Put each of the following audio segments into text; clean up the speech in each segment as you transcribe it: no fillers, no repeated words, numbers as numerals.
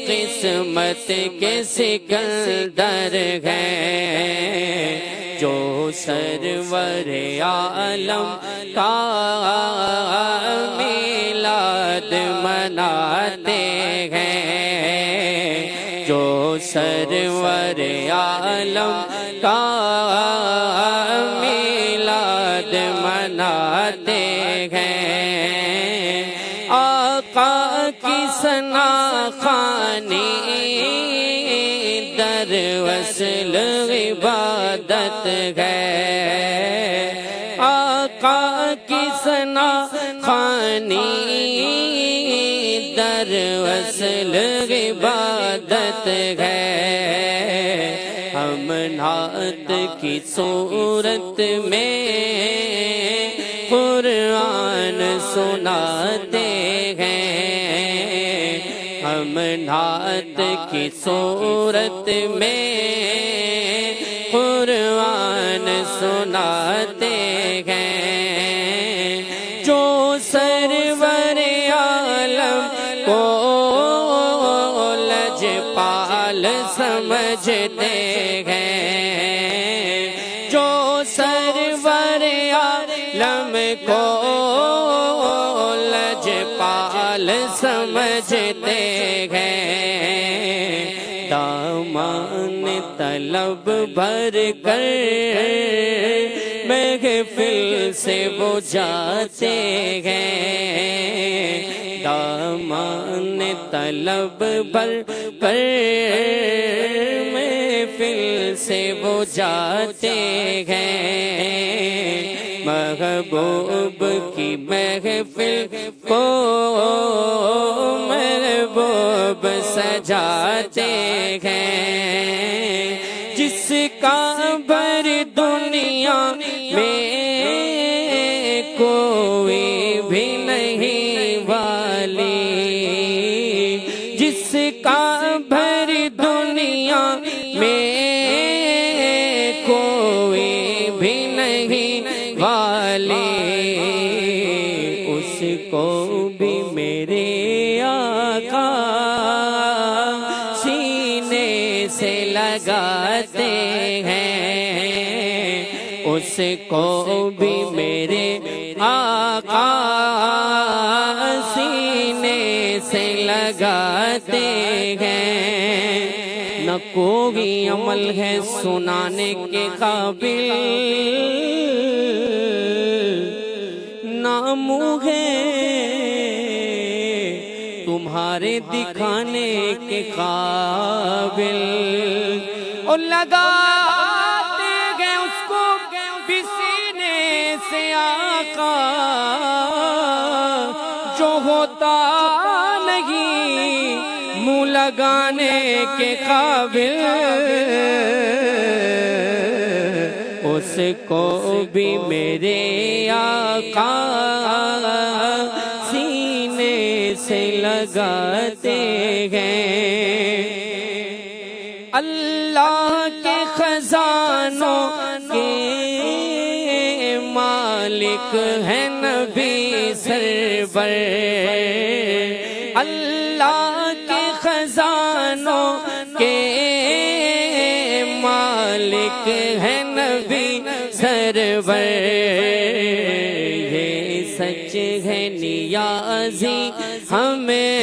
قسمت کے سکندر ہیں، جو سرور عالم کا میلاد مناتے ہیں، جو سرور عالم کا میلاد مناتے ہیں، آقا کی ثنا خوانی در وصل عبادت ہے، آقا کی ثنا خوانی در وصل عبادت ہے، ہم نعت کی صورت میں قرآن سناتے ہیں، ہم نعت کی صورت میں قرآن سناتے ہیں، جو سرور عالم کو لجپال سمجھتے ہیں، جو سرور عالم کو لجپال سمجھتے ہیں، دامان طلب بھر کر محفل سے وہ جاتے ہیں، دامان طلب بھر کر محفل سے وہ جاتے ہیں، محبوب کی محفل کو محبوب سجاتے ہیں، جس کا بھر دنیا میں کوئی بھی نہیں والی، جس کا بھر دنیا میں کوئی بھی نہیں والی، اس کو بھی میرے آقا سینے سے لگاتے ہیں، اس کو بھی میرے آقا سینے سے لگاتے ہیں، نہ کوئی عمل ہے سنانے کے قابل، نہ منہ ہے تمہارے دکھانے کے قابل، اور لگاتے گئے اس کو بھی سینے سے آقا، جو ہوتا نہیں منہ لگانے کے قابل، اس کو بھی میرے آقا سینے سے لگاتے ہیں، اللہ کے خزانوں کے مالک ہیں نبی سرور، اللہ کے خزانوں کے مالک ہیں نبی سرور، یہ سچ ہے نیازی ہمیں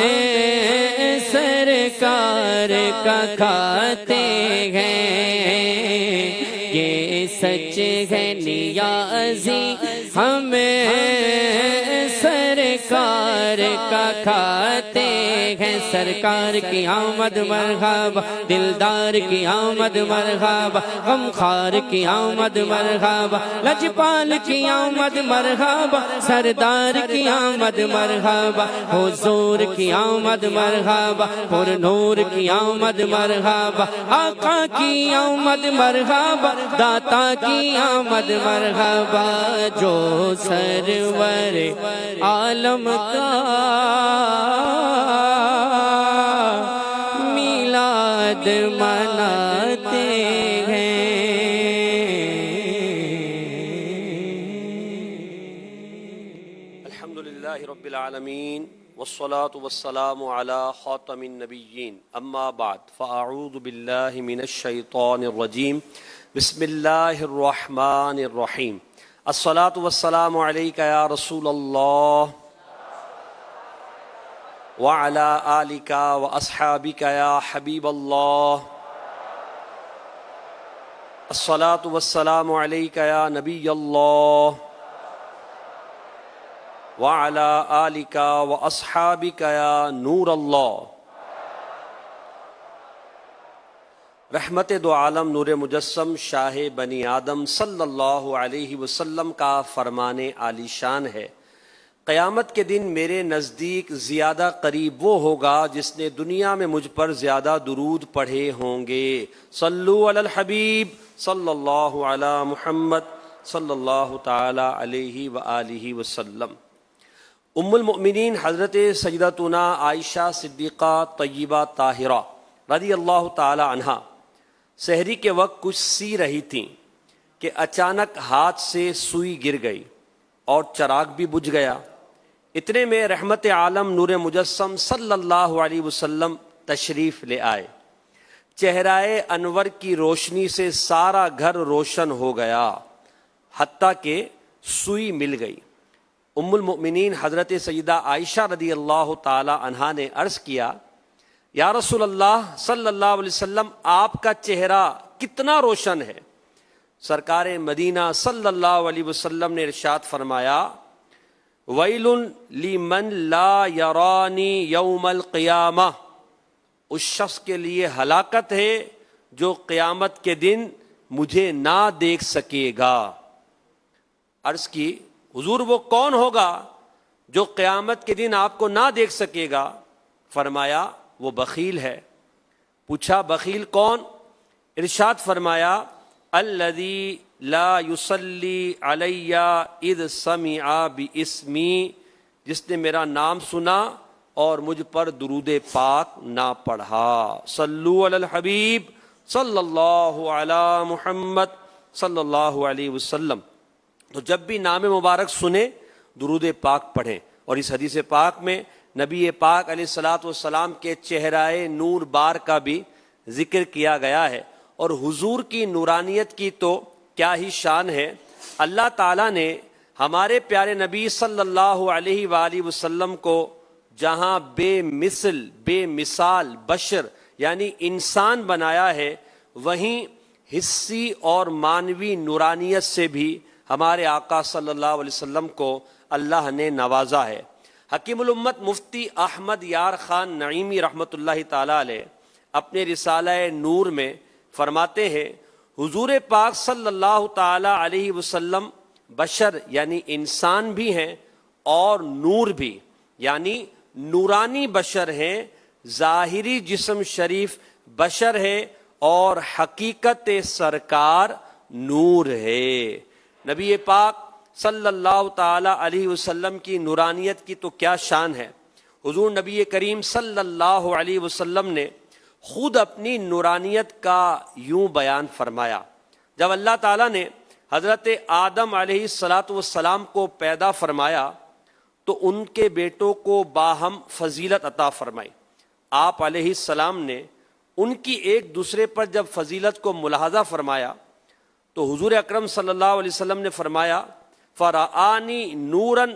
سرکار کا کھاتے ہیں، یہ سچ ہے نیازی ہمیں سرکار کا کھاتے ہیں، سرکار کی آمد مرحبا، دلدار کی آمد مرحبا، غمخوار کی آمد مرحبا، لجپال کی آمد مرحبا، سردار کی آمد مرحبا، حضور کی آمد مرحبا، پر نور کی آمد مرحبا، آقا کی آمد مرحبا، داتا کی آمد مرحبا، جو سرور عالم کا میلاد مناتے ہیں۔ الحمدللہ رب العالمین والصلاة والسلام على خاتم النبيين أما بعد فأعوذ بالله من الشيطان الرجيم بسم الله الرحمن الرحيم الصلاة والسلام عليك يا رسول الله وعلى آلك وأصحابك يا حبيب الله الصلاة والسلام عليك يا نبي الله وعلى آلك وأصحابك يا نور الله. رحمت دو عالم نور مجسم شاہ بنی آدم صلی اللہ علیہ وسلم کا فرمان عالی شان ہے، قیامت کے دن میرے نزدیک زیادہ قریب وہ ہوگا جس نے دنیا میں مجھ پر زیادہ درود پڑھے ہوں گے. صلو علی الحبیب صلی اللہ علی محمد صلی اللہ تعالی علیہ وآلہ وسلم. ام المؤمنین حضرت سیدتنا عائشہ صدیقہ طیبہ طاہرہ رضی اللہ تعالی عنہا سحری کے وقت کچھ سی رہی تھیں کہ اچانک ہاتھ سے سوئی گر گئی اور چراغ بھی بجھ گیا. اتنے میں رحمت عالم نور مجسم صلی اللہ علیہ وسلم تشریف لے آئے. چہرائے انور کی روشنی سے سارا گھر روشن ہو گیا حتیٰ کہ سوئی مل گئی. ام المؤمنین حضرت سیدہ عائشہ رضی اللہ تعالی عنہا نے عرض کیا، یا رسول اللہ صلی اللہ علیہ وسلم آپ کا چہرہ کتنا روشن ہے. سرکار مدینہ صلی اللہ علیہ وسلم نے ارشاد فرمایا، ویل لمن لا یرانی یوم القیامہ، اس شخص کے لیے ہلاکت ہے جو قیامت کے دن مجھے نہ دیکھ سکے گا. عرض کی، حضور وہ کون ہوگا جو قیامت کے دن آپ کو نہ دیکھ سکے گا؟ فرمایا وہ بخیل ہے. پوچھا بخیل کون؟ ارشاد فرمایا الذی لا یصلی علی اذ سمع باسمی، جس نے میرا نام سنا اور مجھ پر درود پاک نہ پڑھا. صلو علی الحبیب صلی اللہ علی محمد صلی اللہ علیہ وسلم. تو جب بھی نام مبارک سنیں درود پاک پڑھیں. اور اس حدیث پاک میں نبی پاک علیہ الصلاۃ والسلام کے چہرائے نور بار کا بھی ذکر کیا گیا ہے. اور حضور کی نورانیت کی تو کیا ہی شان ہے. اللہ تعالیٰ نے ہمارے پیارے نبی صلی اللہ علیہ وآلہ وسلم کو جہاں بے مثل بے مثال بشر یعنی انسان بنایا ہے، وہیں حسی اور معنوی نورانیت سے بھی ہمارے آقا صلی اللہ علیہ وسلم کو اللہ نے نوازا ہے. حکیم الامت مفتی احمد یار خان نعیمی رحمۃ اللہ تعالی علیہ اپنے رسالہ نور میں فرماتے ہیں، حضور پاک صلی اللہ تعالی علیہ وسلم بشر یعنی انسان بھی ہیں اور نور بھی یعنی نورانی بشر ہیں. ظاہری جسم شریف بشر ہے اور حقیقت سرکار نور ہے. نبی پاک صلی اللہ تعالی علیہ وسلم کی نورانیت کی تو کیا شان ہے. حضور نبی کریم صلی اللہ علیہ وسلم نے خود اپنی نورانیت کا یوں بیان فرمایا. جب اللہ تعالیٰ نے حضرت آدم علیہ السلام کو پیدا فرمایا تو ان کے بیٹوں کو باہم فضیلت عطا فرمائی. آپ علیہ السلام نے ان کی ایک دوسرے پر جب فضیلت کو ملاحظہ فرمایا تو حضور اکرم صلی اللہ علیہ وسلم نے فرمایا، فرآنی نوراً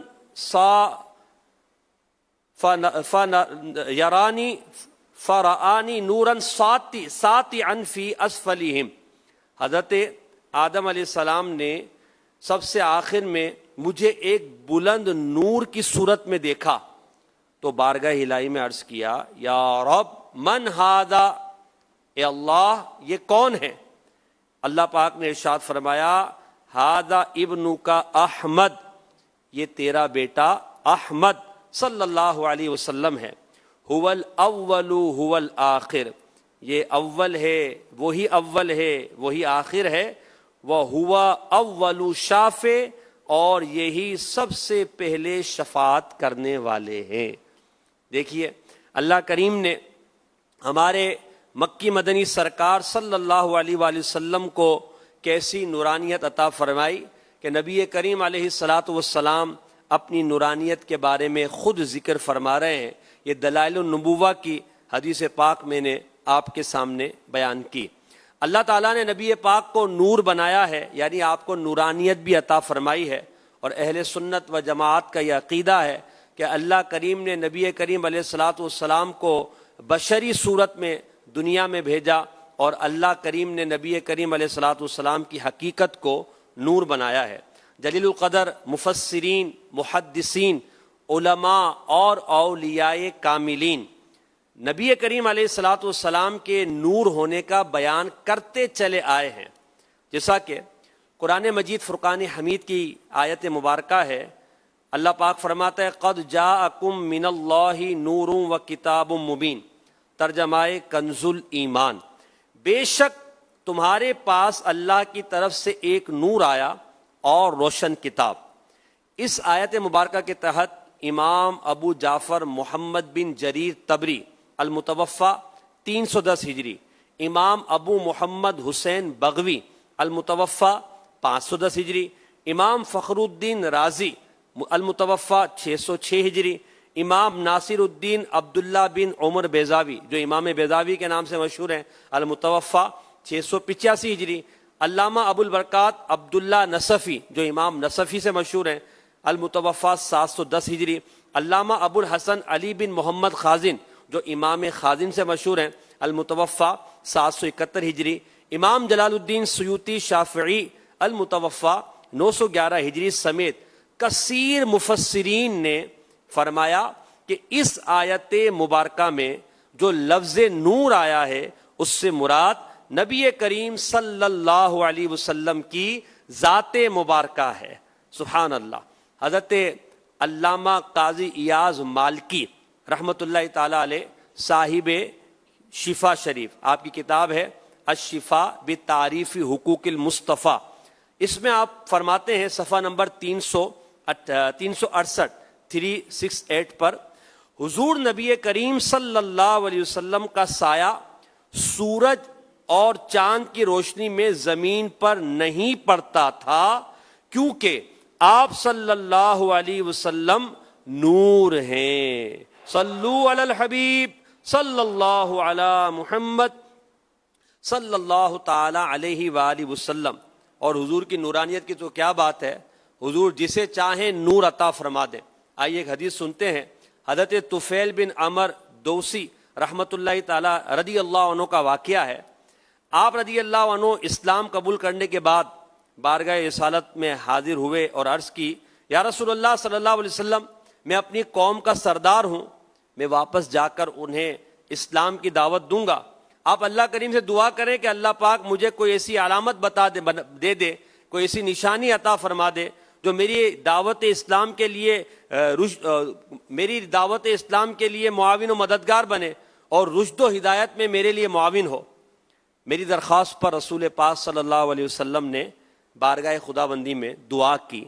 فرآنی نوراً ساطعاً فی اسفلہم. حضرت آدم علیہ السلام نے سب سے آخر میں مجھے ایک بلند نور کی صورت میں دیکھا تو بارگاہ الہی میں عرض کیا، یا رب من ھذا، اے اللہ یہ کون ہے؟ اللہ پاک نے ارشاد فرمایا، ھذا ابنک احمد، یہ تیرا بیٹا احمد صلی اللہ علیہ وسلم ہے. هو الاول هو الآخر، یہ اول ہے وہی اول ہے وہی آخر ہے. وہو اول شافع، اور یہی سب سے پہلے شفاعت کرنے والے ہیں. دیکھیے اللہ کریم نے ہمارے مکی مدنی سرکار صلی اللہ علیہ وآلہ وسلم کو کیسی نورانیت عطا فرمائی کہ نبی کریم علیہ الصلاۃ والسلام اپنی نورانیت کے بارے میں خود ذکر فرما رہے ہیں۔ یہ دلائل النبوہ کی حدیث پاک میں نے آپ کے سامنے بیان کی۔ اللہ تعالیٰ نے نبی پاک کو نور بنایا ہے، یعنی آپ کو نورانیت بھی عطا فرمائی ہے، اور اہل سنت و جماعت کا یہ عقیدہ ہے کہ اللہ کریم نے نبی کریم علیہ الصلاۃ والسلام کو بشری صورت میں دنیا میں بھیجا، اور اللہ کریم نے نبی کریم علیہ الصلاۃ والسلام کی حقیقت کو نور بنایا ہے۔ جلیل القدر مفسرین، محدثین، علماء اور اولیاء کاملین نبی کریم علیہ الصلاۃ والسلام کے نور ہونے کا بیان کرتے چلے آئے ہیں، جیسا کہ قرآن مجید فرقان حمید کی آیت مبارکہ ہے۔ اللہ پاک فرماتا ہے قد جاءکم من اللہ نور و کتاب مبین، ترجمہ کنز الایمان، بے شک تمہارے پاس اللہ کی طرف سے ایک نور آیا اور روشن کتاب۔ اس آیت مبارکہ کے تحت امام ابو جعفر محمد بن جریر طبری المتوفی 310 ہجری، امام ابو محمد حسین بغوی المتوفی 510 ہجری، امام فخر الدین رازی المتوفی 606 ہجری، امام ناصر الدین عبداللہ بن عمر بیضاوی جو امام بیضاوی کے نام سے مشہور ہیں المتوفی 685 ہجری، علامہ ابو البرکات عبداللہ نصفی جو امام نصفی سے مشہور ہیں المتوفی 710 ہجری، علامہ ابو الحسن علی بن محمد خازن جو امام خازن سے مشہور ہیں المتوفی 771 ہجری، امام جلال الدین سیوطی شافعی المتوفی 911 ہجری سمیت کثیر مفسرین نے فرمایا کہ اس آیت مبارکہ میں جو لفظ نور آیا ہے اس سے مراد نبی کریم صلی اللہ علیہ وسلم کی ذات مبارکہ ہے۔ سبحان اللہ۔ حضرت علامہ قاضی ایاز مالکی رحمۃ اللہ تعالی علیہ صاحب شفا شریف، آپ کی کتاب ہے الشفا بتعریف حقوق المصطفیٰ، اس میں آپ فرماتے ہیں صفحہ نمبر 368 پر، حضور نبی کریم صلی اللہ علیہ وسلم کا سایہ سورج اور چاند کی روشنی میں زمین پر نہیں پڑتا تھا، کیونکہ آپ صلی اللہ علیہ وسلم نور ہیں۔ صلو علی الحبیب صلی اللہ علی محمد صلی اللہ تعالی علیہ وآلہ وسلم۔ اور حضور کی نورانیت کی تو کیا بات ہے، حضور جسے چاہیں نور عطا فرما دیں۔ آئیے ایک حدیث سنتے ہیں۔ حضرت طفیل بن عمر دوسی رحمۃ اللہ تعالی رضی اللہ عنہ کا واقعہ ہے۔ آپ رضی اللہ عنہ اسلام قبول کرنے کے بعد بارگاہ رسالت میں حاضر ہوئے اور عرض کی، یا رسول اللہ صلی اللہ علیہ وسلم، میں اپنی قوم کا سردار ہوں، میں واپس جا کر انہیں اسلام کی دعوت دوں گا، آپ اللہ کریم سے دعا کریں کہ اللہ پاک مجھے کوئی ایسی علامت دے دے، کوئی ایسی نشانی عطا فرما دے جو میری دعوت اسلام کے لیے معاون و مددگار بنے اور رشد و ہدایت میں میرے لیے معاون ہو۔ میری درخواست پر رسول پاک صلی اللہ علیہ وسلم نے بارگاہ خداوندی میں دعا کی،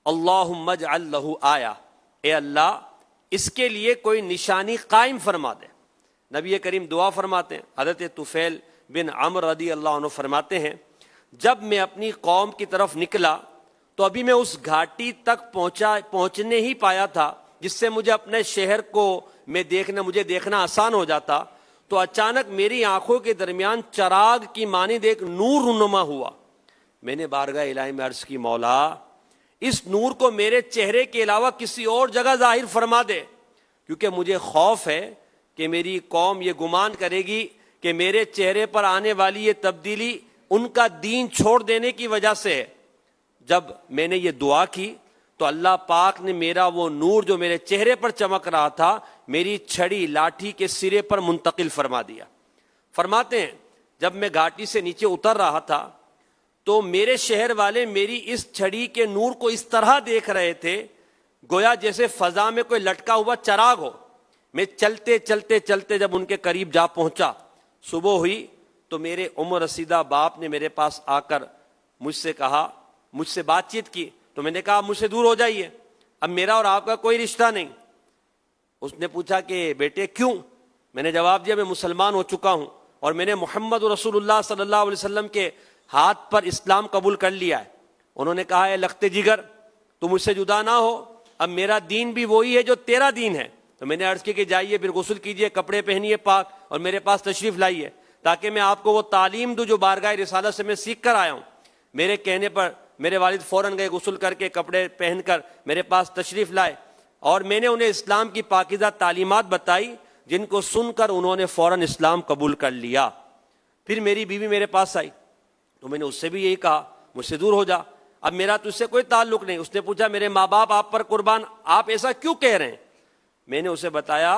اللہم اجعل لہ آیا، اے اللہ اس کے لیے کوئی نشانی قائم فرما دے۔ نبی کریم دعا فرماتے ہیں۔ حضرت طفیل بن عمر رضی اللہ عنہ فرماتے ہیں، جب میں اپنی قوم کی طرف نکلا تو ابھی میں اس گھاٹی تک پہنچنے ہی پایا تھا جس سے مجھے اپنے شہر کو مجھے دیکھنا آسان ہو جاتا، تو اچانک میری آنکھوں کے درمیان چراغ کی مانند ایک نور رونما ہوا۔ میں نے بارگاہ الہی میں عرض کی، مولا اس نور کو میرے چہرے کے علاوہ کسی اور جگہ ظاہر فرما دے، کیونکہ مجھے خوف ہے کہ میری قوم یہ گمان کرے گی کہ میرے چہرے پر آنے والی یہ تبدیلی ان کا دین چھوڑ دینے کی وجہ سے ہے۔ جب میں نے یہ دعا کی تو اللہ پاک نے میرا وہ نور جو میرے چہرے پر چمک رہا تھا میری چھڑی لاٹھی کے سرے پر منتقل فرما دیا۔ فرماتے ہیں جب میں گھاٹی سے نیچے اتر رہا تھا تو میرے شہر والے میری اس چھڑی کے نور کو اس طرح دیکھ رہے تھے گویا جیسے فضا میں کوئی لٹکا ہوا چراغ ہو۔ میں چلتے چلتے جب ان کے قریب جا پہنچا، صبح ہوئی تو میرے عمر رسیدہ باپ نے میرے پاس آ کر مجھ سے بات چیت کی، تو میں نے کہا مجھ سے دور ہو جائیے، اب میرا اور آپ کا کوئی رشتہ نہیں۔ اس نے پوچھا کہ بیٹے کیوں؟ میں نے جواب دیا میں مسلمان ہو چکا ہوں اور میں نے محمد رسول اللہ صلی اللہ علیہ وسلم کے ہاتھ پر اسلام قبول کر لیا ہے۔ انہوں نے کہا اے لخت جگر تو مجھ سے جدا نہ ہو، اب میرا دین بھی وہی ہے جو تیرا دین ہے. تو میں نے عرض کی کہ جائیے پھر غسل کیجئے, کپڑے پہنیے پاک, اور میرے پاس تشریف لائیے تاکہ میں آپ کو وہ تعلیم دوں جو بارگاہ رسالت سے میں سیکھ کر آیا ہوں. میرے کہنے پر میرے والد فوراً گئے, غسل کر کے کپڑے پہن کر میرے پاس تشریف لائے, اور میں نے انہیں اسلام کی پاکیزہ تعلیمات بتائی جن کو سن کر انہوں نے فوراً اسلام قبول کر لیا. پھر میری بیوی میرے پاس آئی تو میں نے اس سے بھی یہی کہا مجھ سے دور ہو جا, اب میرا تجھ سے کوئی تعلق نہیں. اس نے پوچھا میرے ماں باپ آپ پر قربان, آپ ایسا کیوں کہہ رہے ہیں؟ میں نے اسے بتایا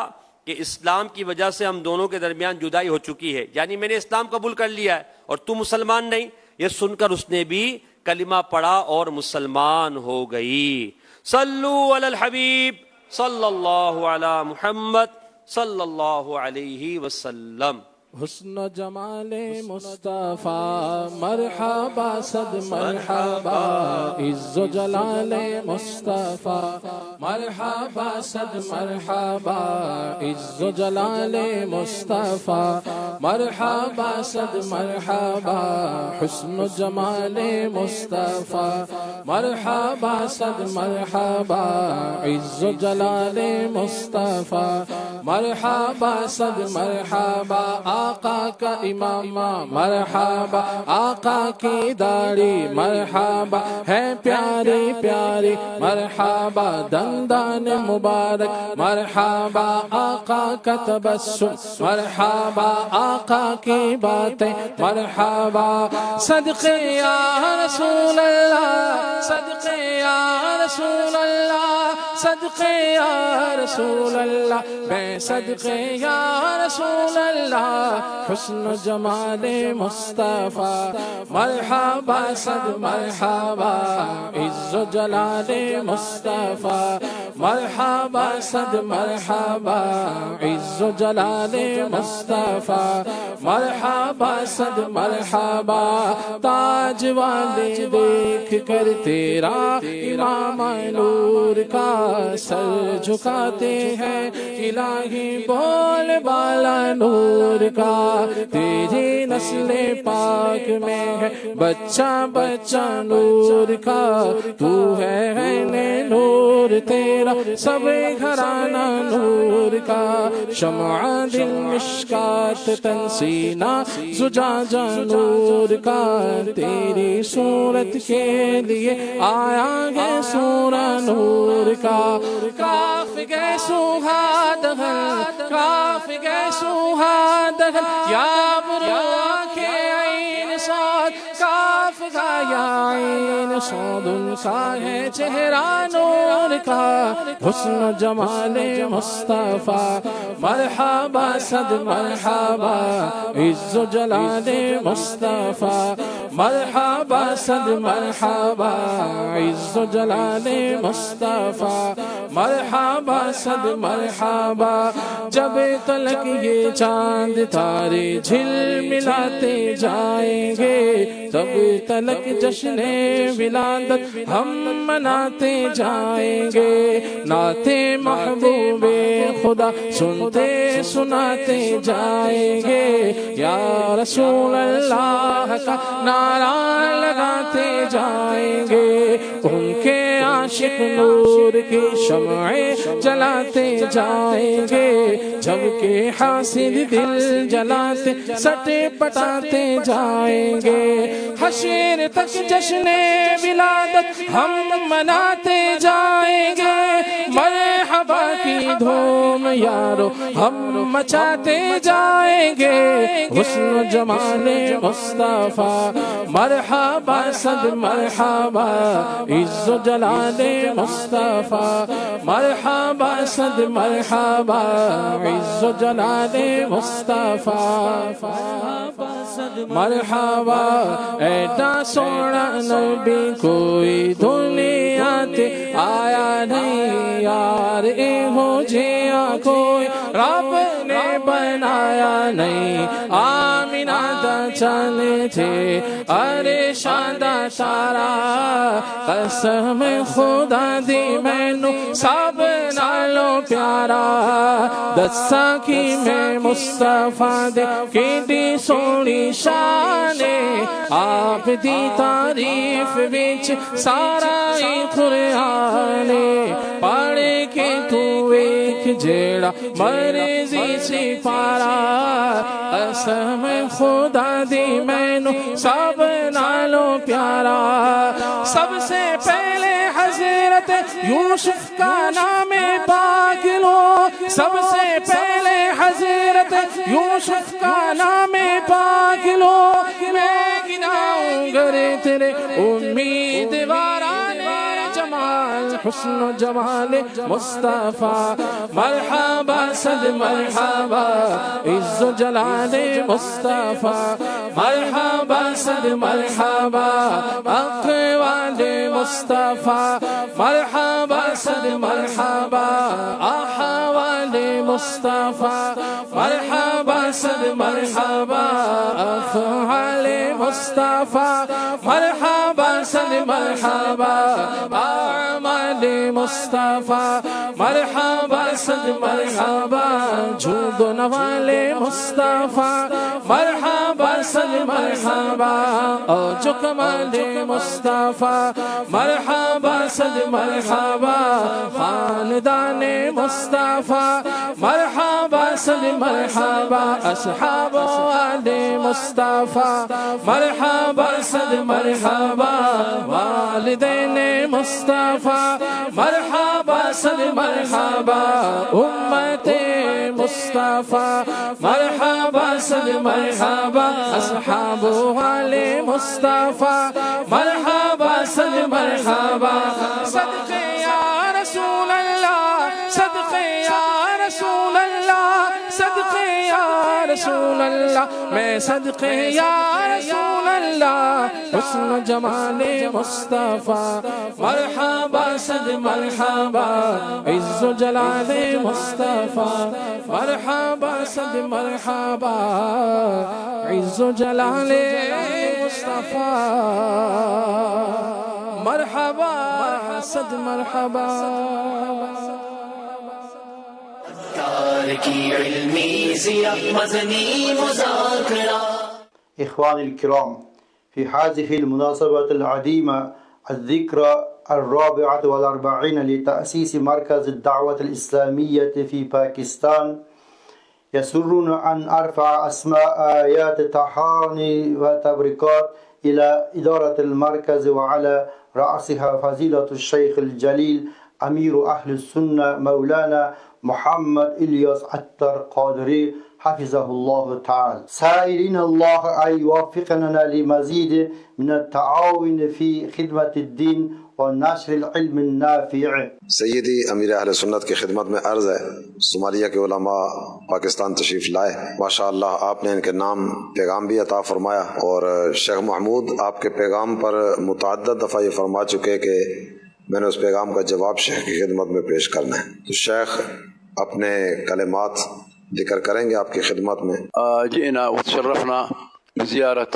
کہ اسلام کی وجہ سے ہم دونوں کے درمیان جدائی ہو چکی ہے, یعنی میں نے اسلام قبول کر لیا ہے اور تو مسلمان نہیں. یہ سن کر اس نے بھی کلمہ پڑھا اور مسلمان ہو گئی. صلو علی الحبیب صلی اللہ علی محمد صلی اللہ علیہ وسلم. حسن و جمال مصطفیٰ مرحبا صد مرحبا, عز و جلال مصطفیٰ مرحبا صد مرحبا, عز و جلال مصطفیٰ مرحبا صد مرحبا, حسن و جمال مصطفیٰ مرحبا صد مرحبا, عز و جلال مصطفیٰ مرحبا صد مرحبا. آقا کا امامہ مرحبا, آقا کی داڑھی مرحبا ہے پیاری پیاری مرحبا, دندان مبارک مرحبا, آقا کا تبسم مرحبا, آقا کی باتیں مرحبا. صدقے یا رسول اللہ, صدقے یا رسول اللہ, صدقے یا رسول اللہ, بے صدقے یا رسول اللہ. حسن و جمال مصطفیٰ مرحبا صد مرحبا, عز و جلال مصطفیٰ مرحبا صد مرحبا, عز و جلال مصطفیٰ مرحبا صد مرحبا. تاج والے دیکھ کر تیرا امام نور کا سر جھکاتے ہیں, الہی بول بالا نور کا, تیری نسل پاک میں ہے بچہ بچہ نور کا, تو ہے نور تیرا سب گھرانہ نور کا. شمع دل مشکات تنسینہ زجاجہ نور کا, تیری صورت کے لیے آیا ہے سورہ نور کا. کاف گئے سوہاد کاف گئے سوہاد یا برا کے عین صاد, کاف کا یا عین صاد, ان کا ہے چہرہ نور کا. حسن و جمال مصطفیٰ مرحبا صد مرحبا, عز و جلال مصطفیٰ مرحبا صد مرحبا, عز و جلال مصطفیٰ مرحبا صد مرحبا. جب تلک یہ چاند تارے جھل ملاتے جائیں گے, تب تلک جشن ولادت ہم مناتے جائیں گے. نعت محبوب خدا سنتے سناتے جائیں گے, یا رسول اللہ کا نعرہ لگاتے جائیں گے. ان کے عاشق نور کی شمعیں جلاتے جائیں گے, جبکہ حاسد دل جلاتے سٹے پٹاتے جائیں گے. حشر تک جشن ولادت ہم مناتے جائیں گے, مرحبا کی دھوم یارو ہم مچاتے جائیں گے. حسن و جمال مصطفیٰ مرحبا صد مرحبا, عز و جلال مصطفیٰ مرحبا صد مرحبا, عز و جلال مصطفیٰ مرحبا. ایڈا سونا نبی کوئی دنیا تے آیا نہیں یار, ہو جیا کوئی رب نے بنایا نہیں. آمینہ دا چلے تھے ارے شاندہ سارا, قسم خدا دی مینو سب نالوں پیارا دسا کی میں مصطفیٰ دے کیڈی سونی شان آپ دی تعریف وچ سارا ہی قرآن پڑھ کے تو ایک جیڑا مرضی سی پارا قسم خدا دی مینو سب نالو پیارا سب سے پہلے حضرت یوسف کا نام پاک لو سب سے پہلے حضرت یوسف کا نام پاک لو میں گناؤں گر تیرے امیدواران جمال حسن و جمال مصطفیٰ مرحبا صد مرحبا عز و جلال مصطفیٰ مرحبا صد مرحبا اقوال مصطفیٰ مرحبا صد مرحبا احوال مصطفیٰ مرحبا صد مرحبا افعال مصطفیٰ مرحبا صد مرحبا اعمال مصطفیٰ مرحبا صد مرحبا جود و نوال مصطفیٰ مرحبا صد مرحبا اوج و کمال مصطفیٰ مرحبا صد مرحبا خاندان مصطفیٰ مرحبا صد مرحبا اصحاب و آل مصطفیٰ مرحبا صد مرحبا والدین مصطفیٰ مرحبا صد مرحبا امت مصطفیٰ مرحبا صد مرحبا اصحاب و آل مصطفیٰ مرحبا صد مرحبا صدقے یا رسول اللہ صدقے یا رسول اللہ صدقے یا رسول اللہ میں صدقے یا رسول اللہ حسن و جمال مصطفیٰ مرحبا صد مرحبا عز و جلال مصطفیٰ مرحبا صد مرحبا عز و جلال مصطفیٰ مرحبا صد مرحبا کی علمی ضیا مدنی مذاکرہ إخواني الكرام، في هذه المناسبة العظيمة الذكرى 44 لتأسيس مركز الدعوة الإسلامية في باكستان، يسرنا أن أرفع أسماء آيات تهاني وتبريكات إلى إدارة المركز وعلى رأسها فضيلة الشيخ الجليل أمير أهل السنة مولانا محمد إلياس عطار قادري حفظه الله تعالى، سائلين الله أن يوفقنا لمزيد من التعاون في خدمة الدين ونشر العلم النافع. سیدی امیر اہل سنت کی خدمت میں عرض ہے، صومالیہ کے علماء پاکستان تشریف لائے، ماشاءاللہ آپ نے ان کے نام پیغام بھی عطا فرمایا، اور شیخ محمود آپ کے پیغام پر متعدد دفعہ یہ فرما چکے کہ میں نے اس پیغام کا جواب شیخ کی خدمت میں پیش کرنا ہے، تو شیخ اپنے کلمات ذکر کریں گے آپ کی خدمت میں. جئنا وتشرفنا بزيارة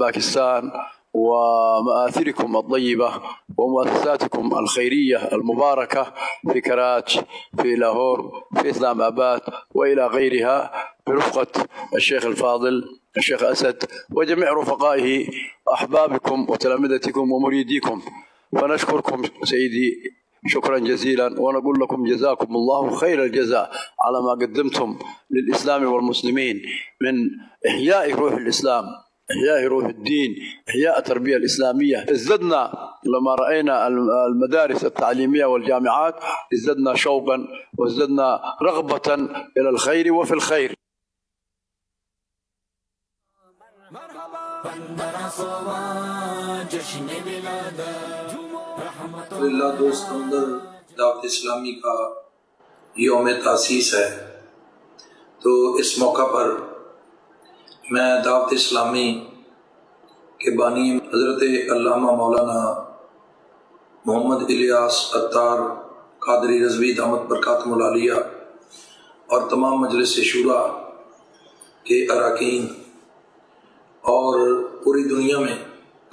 باكستان ومآثركم الطيبة ومؤسساتكم الخيرية المباركة في كراج، في لاهور، في إسلام آباد وإلى غيرها، برفقة الشيخ الفاضل الشيخ أسد وجميع رفقائه أحبابكم وتلامذتكم ومريديكم، فنشكركم سيدي شكرا جزيلا، ونقول لكم جزاكم الله خير الجزاء على ما قدمتم للإسلام والمسلمين من إحياء روح الإسلام، إحياء روح الدين، إحياء التربية الإسلامية. ازددنا لما رأينا المدارس التعليمية والجامعات، ازددنا شوقا وازددنا رغبة إلى الخير وفي الخير. اللہ دوست اندر دعوت اسلامی کا یوم تاسیس ہے، تو اس موقع پر میں دعوت اسلامی کے بانی حضرت علامہ مولانا محمد الیاس عطار قادری رضوی دامت برکاتہم العالیہ اور تمام مجلس شورا کے اراکین اور پوری دنیا میں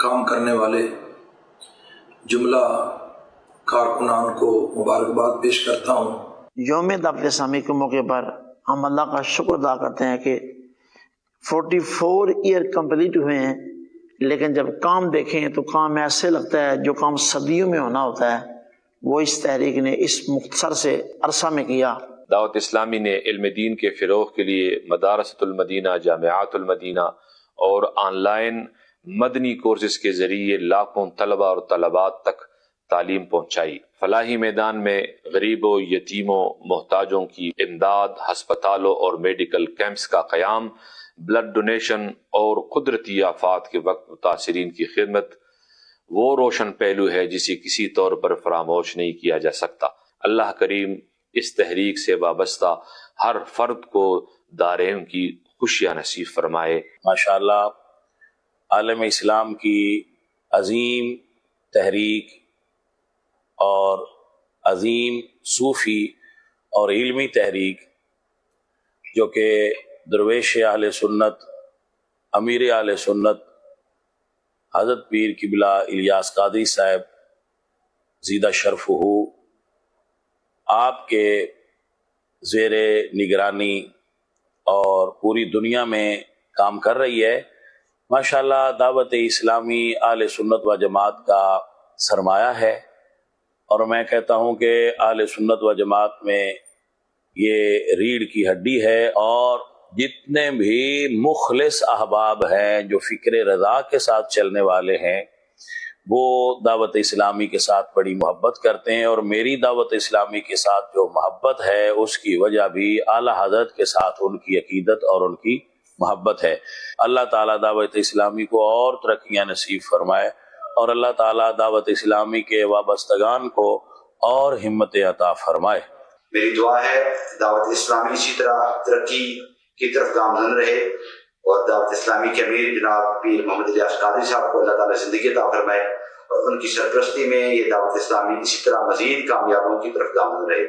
کام کرنے والے جملہ کارکنان کو مبارکباد پیش کرتا ہوں۔ یوم دعوت اسلامی کے موقع پر ہم اللہ کا شکر ادا کرتے ہیں کہ 44 ایئر کمپلیٹ ہوئے ہیں، لیکن جب کام دیکھیں تو کام ایسے لگتا ہے جو کام صدیوں میں ہونا ہوتا ہے وہ اس تحریک نے اس مختصر سے عرصہ میں کیا۔ دعوت اسلامی نے علم دین کے فروغ کے لیے مدارست المدینہ، جامعات المدینہ اور آن لائن مدنی کورسز کے ذریعے لاکھوں طلبہ اور طلبات تک تعلیم پہنچائی۔ فلاحی میدان میں غریبوں، یتیموں، محتاجوں کی امداد، ہسپتالوں اور میڈیکل کیمپس کا قیام، بلڈ ڈونیشن اور قدرتی آفات کے وقت متاثرین کی خدمت وہ روشن پہلو ہے جسے کسی طور پر فراموش نہیں کیا جا سکتا۔ اللہ کریم اس تحریک سے وابستہ ہر فرد کو دارین کی خوشیاں نصیب فرمائے۔ ماشاءاللہ عالم اسلام کی عظیم تحریک اور عظیم صوفی اور علمی تحریک جو کہ درویش اہل سنت، امیر اہل سنت حضرت پیر قبلہ الیاس قادری صاحب زیدہ شرف ہو آپ کے زیر نگرانی اور پوری دنیا میں کام کر رہی ہے۔ ماشاءاللہ دعوت اسلامی اہل سنت و جماعت کا سرمایہ ہے، اور میں کہتا ہوں کہ اہل سنت و جماعت میں یہ ریڑھ کی ہڈی ہے، اور جتنے بھی مخلص احباب ہیں جو فکر رضا کے ساتھ چلنے والے ہیں وہ دعوت اسلامی کے ساتھ بڑی محبت کرتے ہیں، اور میری دعوت اسلامی کے ساتھ جو محبت ہے اس کی وجہ بھی اعلیٰ حضرت کے ساتھ ان کی عقیدت اور ان کی محبت ہے۔ اللہ تعالیٰ دعوت اسلامی کو اور ترقیاں نصیب فرمائے، اور اللہ تعالیٰ دعوت اسلامی کے وابستگان کو اور ہمت عطا فرمائے۔ میری دعا ہے دعوت اسلامی اسی طرح ترقی کی طرف گامزن رہے، اور دعوت اسلامی کے امیر جناب پیر محمد الیاس قادری صاحب کو اللہ تعالیٰ زندگی عطا فرمائے، اور ان کی سرپرستی میں یہ دعوت اسلامی اسی طرح مزید کامیابیوں کی طرف گامزن رہے۔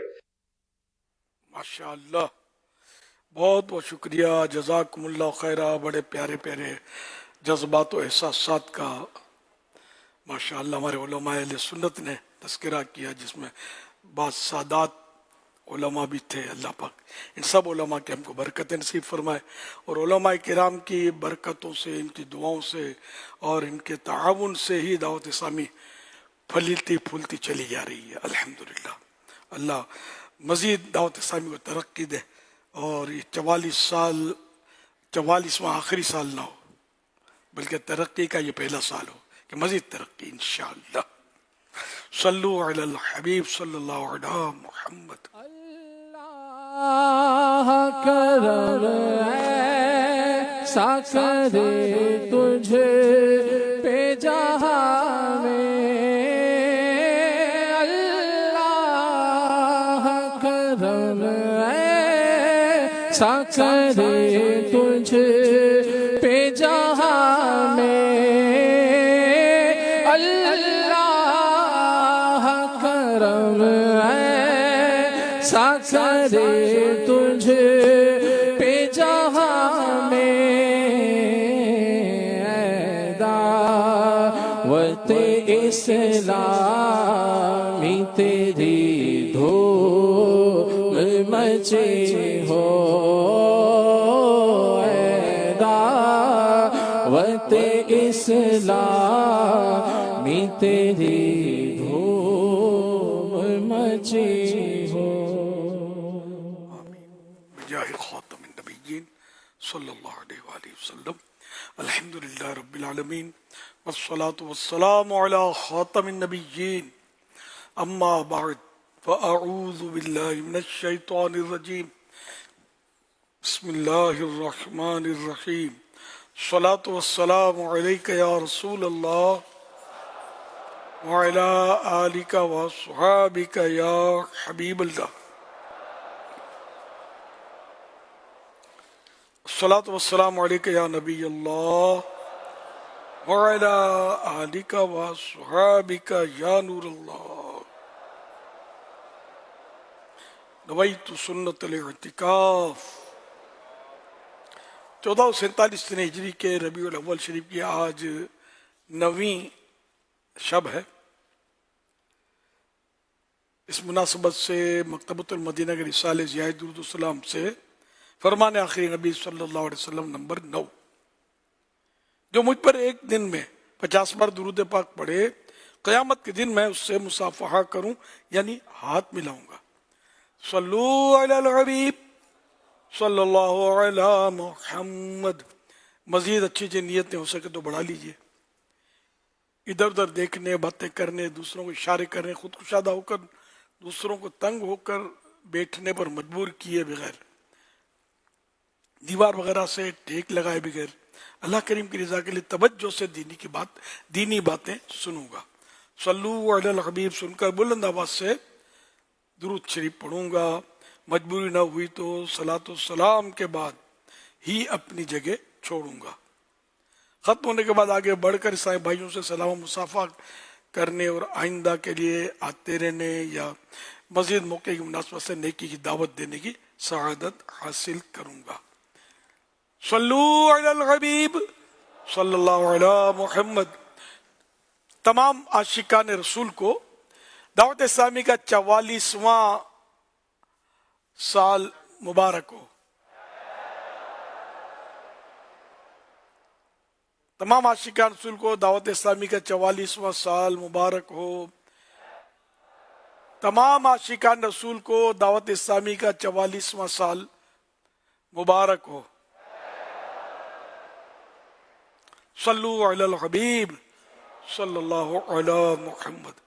ماشاءاللہ، بہت بہت شکریہ، جزاکم اللہ خیرہ۔ بڑے پیارے پیارے جذبات و احساسات کا ماشاءاللہ ہمارے علماء اہل سنت نے تذکرہ کیا، جس میں بعض سادات علماء بھی تھے۔ اللہ پاک ان سب علماء کے ہم کو برکت نصیب فرمائے، اور علماء کرام کی برکتوں سے، ان کی دعاؤں سے اور ان کے تعاون سے ہی دعوت اسلامی پھلتی پھولتی چلی جا رہی ہے الحمدللہ۔ اللہ مزید دعوت اسلامی کو ترقی دے، اور یہ 44واں آخری سال نہ ہو بلکہ ترقی کا یہ پہلا سال ہو، کہ مزید ترقی انشاءاللہ۔ صلو علی الحبیب صلی اللہ علیہ محمد۔ اللہ کرم ایسا کرے تجھ پہ جہاں میں، اللہ کرم ایسا کرے تجھ پہ جہاں میں، کرے تجھ پہ جہاں میں، دعوت اسلامی تیری دھوم مچے ہو، دعوت اسلامی تیری دھوم مچے ہو۔ خاتم النبیین صلی اللہ علیہ وآلہ وسلم۔ الحمدللہ رب العالمین، والصلاة والسلام علی خاتم النبیین، اما بعد فاعوذ باللہ من الشیطان الرجیم، بسم اللہ الرحمن الرحیم۔ الصلاة والسلام علیک یا رسول اللہ وعلی آلک واصحابک یا حبیب اللہ۔ الصلاة والسلام علیک یا نبی اللہ وعلی آلک واصحابک یا نور اللہ۔ نویت سنت الاعتکاف۔ 1447 ہجری کے ربیع الاول شریف کی آج 9ویں شب ہے۔ اس مناسبت سے مکتبۃ المدینہ کے رسالے ضیاء درود السلام سے فرمان آخری نبی صلی اللہ علیہ وسلم نمبر 9، جو مجھ پر ایک دن میں 50 بار درود پاک پڑھے، قیامت کے دن میں اس سے مصافحہ کروں یعنی ہاتھ ملاؤں گا۔ صلو علی الحبیب صلی اللہ علی محمد۔ مزید اچھی نیتیں ہو سکے تو بڑھا لیجئے۔ ادھر ادھر دیکھنے، باتیں کرنے، دوسروں کو اشارے کرنے، خود کشادہ ہو کر دوسروں کو تنگ ہو کر بیٹھنے پر مجبور کیے بغیر، دیوار وغیرہ سے ٹیک لگائے بغیر اللہ کریم کی رضا کے لیے توجہ سے دینی باتیں سنوں گا۔ صلو علی الحبیب سن کر بلند آواز سے درود شریف پڑھوں گا۔ مجبوری نہ ہوئی تو صلاۃ والسلام کے بعد ہی اپنی جگہ چھوڑوں گا۔ ختم ہونے کے بعد آگے بڑھ کر عیسائی بھائیوں سے سلام و مصافحہ کرنے اور آئندہ کے لیے آتے رہنے یا مزید موقع کی مناسبت سے نیکی کی دعوت دینے کی سعادت حاصل کروں گا۔ صلو علی الحبیب صلی اللہ علی محمد۔ تمام عاشقان رسول کو دعوت اسلامی کا 44واں سال مبارک ہو۔ تمام عاشقان رسول کو دعوت اسلامی کا 44واں سال مبارک ہو۔ تمام عاشقان رسول کو دعوت اسلامی کا 44واں سال مبارک ہو۔ صلو علی الحبیب صلی اللہ علی محمد۔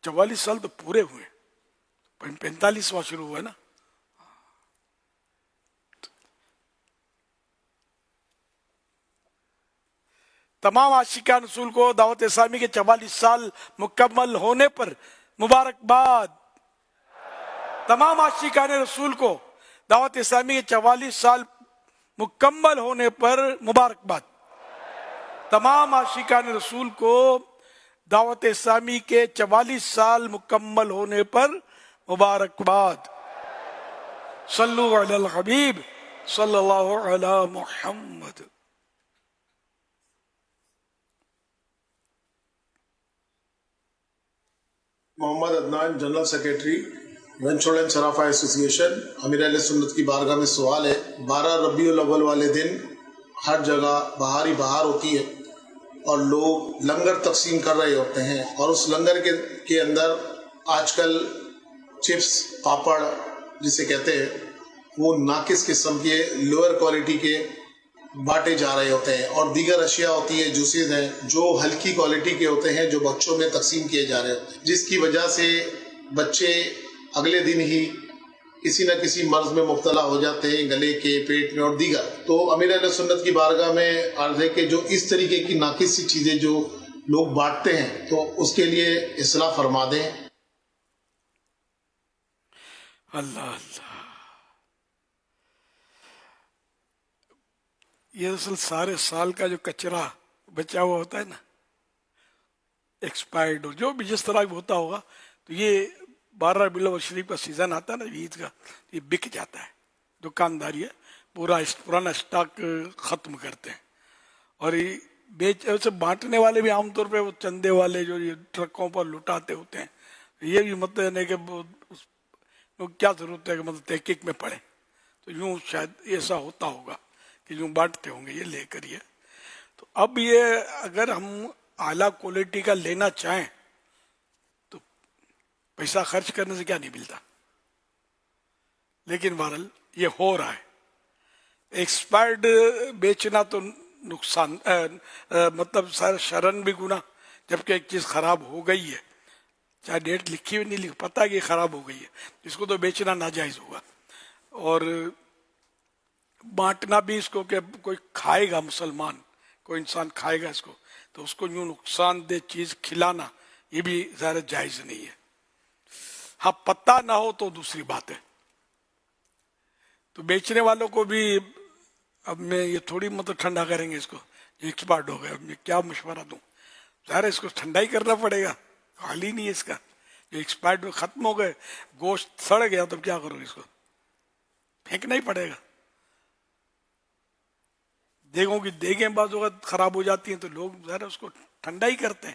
44 سال تو پورے ہوئے، 45واں شروع ہوا ہے نا۔ تمام عاشقان رسول کو دعوت اسلامی کے 44 سال مکمل ہونے پر مبارکباد۔ تمام عاشقان رسول کو دعوت اسلامی کے 44 سال مکمل ہونے پر مبارکباد۔ تمام عاشقان رسول کو دعوت اسلامی کے 44 سال مکمل ہونے پر مبارکباد۔ صلو علی الحبیب صلی اللہ علی Muhammad. Muhammad Adnan, general secretary venture and صرافہ ایسوسی ایشن۔ امیر اہل سنت کی بارگاہ میں سوال ہے، 12 ربیع الاول والے دن ہر جگہ بہاری بہار ہوتی ہے اور لوگ لنگر تقسیم کر رہے ہوتے ہیں، اور اس لنگر کے اندر آج کل چپس، پاپڑ جسے کہتے ہیں، وہ ناقص قسم کے لوئر کوالٹی کے بانٹے جا رہے ہوتے ہیں، اور دیگر اشیاء ہوتی ہیں، جوسز ہیں جو ہلکی کوالٹی کے ہوتے ہیں، جو بچوں میں تقسیم کیے جا رہے ہوتے ہیں، جس کی وجہ سے بچے اگلے دن ہی کسی نہ کسی مرض میں مبتلا ہو جاتے ہیں، گلے کے، پیٹ میں اور دیگر۔ تو امیر اہل سنت کی بارگاہ میں عرض ہے کہ جو اس طریقے کی ناقص سی چیزیں جو لوگ بانٹتے ہیں تو اس کے لیے اصلاح فرما دیں۔ اللہ اللہ، یہ اصل سارے سال کا جو کچرا بچا ہوا ہوتا ہے نا، ایکسپائرڈ ہو، جو بھی جس طرح بھی ہوتا ہوگا، تو یہ 12 ربیع الاول شریف کا سیزن آتا ہے نا عید کا، یہ بک جاتا ہے۔ دکانداری ہے، پرانا اسٹاک ختم کرتے ہیں، اور یہ بانٹنے والے بھی عام طور پہ وہ چندے والے جو یہ ٹرکوں پر لٹاتے ہوتے ہیں، یہ بھی مطلب ہے کہ کیا ضرورت ہے کہ مطلب تحقیق میں پڑھیں، تو یوں شاید ایسا ہوتا ہوگا کہ یوں بانٹتے ہوں گے یہ لے کر۔ یہ تو اب یہ اگر ہم اعلیٰ کوالٹی کا لینا چاہیں تو پیسہ خرچ کرنے سے کیا نہیں ملتا، لیکن بہرحال یہ ہو رہا ہے۔ ایکسپائرڈ بیچنا تو نقصان مطلب شرن بھی گناہ، جبکہ ایک چیز خراب ہو گئی ہے، چاہے ڈیٹ لکھی ہوئی نہیں پتہ کہ یہ خراب ہو گئی ہے، اس کو تو بیچنا ناجائز ہوگا، اور بانٹنا بھی اس کو کہ کوئی کھائے گا، مسلمان کوئی انسان کھائے گا اس کو، تو اس کو یوں نقصان دہ چیز کھلانا یہ بھی ظاہر جائز نہیں ہے۔ ہاں پتہ نہ ہو تو دوسری بات ہے، تو بیچنے والوں کو بھی اب میں یہ تھوڑی مطلب ٹھنڈا کریں گے اس کو، یہ ایکسپائرڈ ہو گیا، اب میں کیا مشورہ دوں، ظاہر ہے اس کو ٹھنڈا ہی کرنا پڑے گا، حال ہی نہیں ہے اس کا، جو ایکسپائرڈ ختم ہو گئے، گوشت سڑ گیا، تب کیا کرو، اس کو پھینکنا ہی پڑے گا۔ دیگوں کی دیگیں بعض اوقات خراب ہو جاتی ہیں تو لوگ ظاہر اس کو ٹھنڈا ہی کرتے ہیں،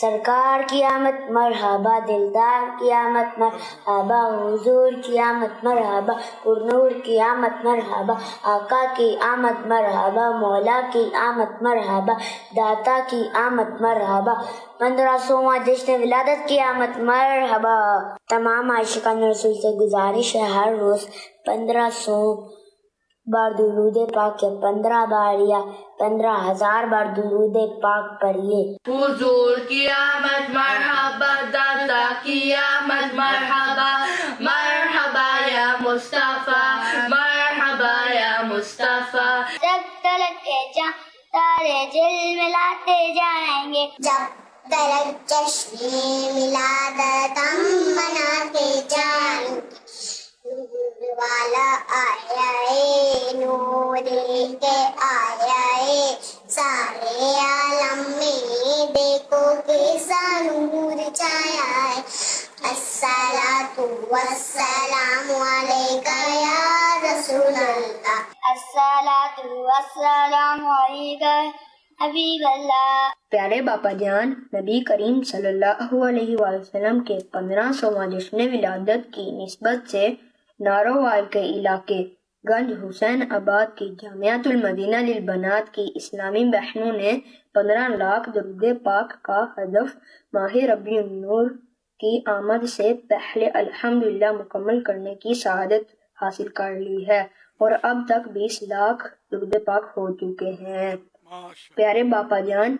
سرکار کی آمد مرحبا، دلدار کی آمد مرحبا، حضور کی آمد مرحبا، پرنور کی آمد مرحبا، آقا کی آمد مرحبا، مولا کی آمد مرحبا، داتا کی آمد مرحبا، 1500واں جشن ولادت کی آمد مرحبا۔ تمام عاشقان رسول سے گزارش ہے ہر روز 1500 بار درود پاک یا 15 بار یا 15,000 بار درود پاک پڑھیے۔ حضور کی آمد مرحبا، داتا کی آمد مرحبا، مرحبا یا مصطفیٰ، مرحبا یا مصطفیٰ۔ جب تلک کے جہاں تارے جل ملاتے جائیں گے، جب تلک جشن ولادت ہم مناتے جائیں گے، نور والا آیا ہے، نور کے آیا ہے، سارے عالم میں دیکھو کیسا نور چھایا ہے۔ الصلاۃ والسلام علیکہ یا رسول اللہ، الصلاۃ والسلام علیکہ حبیب اللہ۔ پیارے باپا جان، نبی کریم صلی اللہ علیہ وسلم کے 1500واں جشن ولادت کی نسبت سے نارووال کے علاقے گنج حسین آباد کی جامعۃ المدینہ للبنات کی اسلامی بہنوں نے 15 لاکھ درود پاک کا ہدف ماہ ربیع النور کی آمد سے پہلے الحمدللہ مکمل کرنے کی سعادت حاصل کر لی ہے، اور اب تک 20 لاکھ درود پاک ہو چکے ہیں۔ پیارے باپا جان،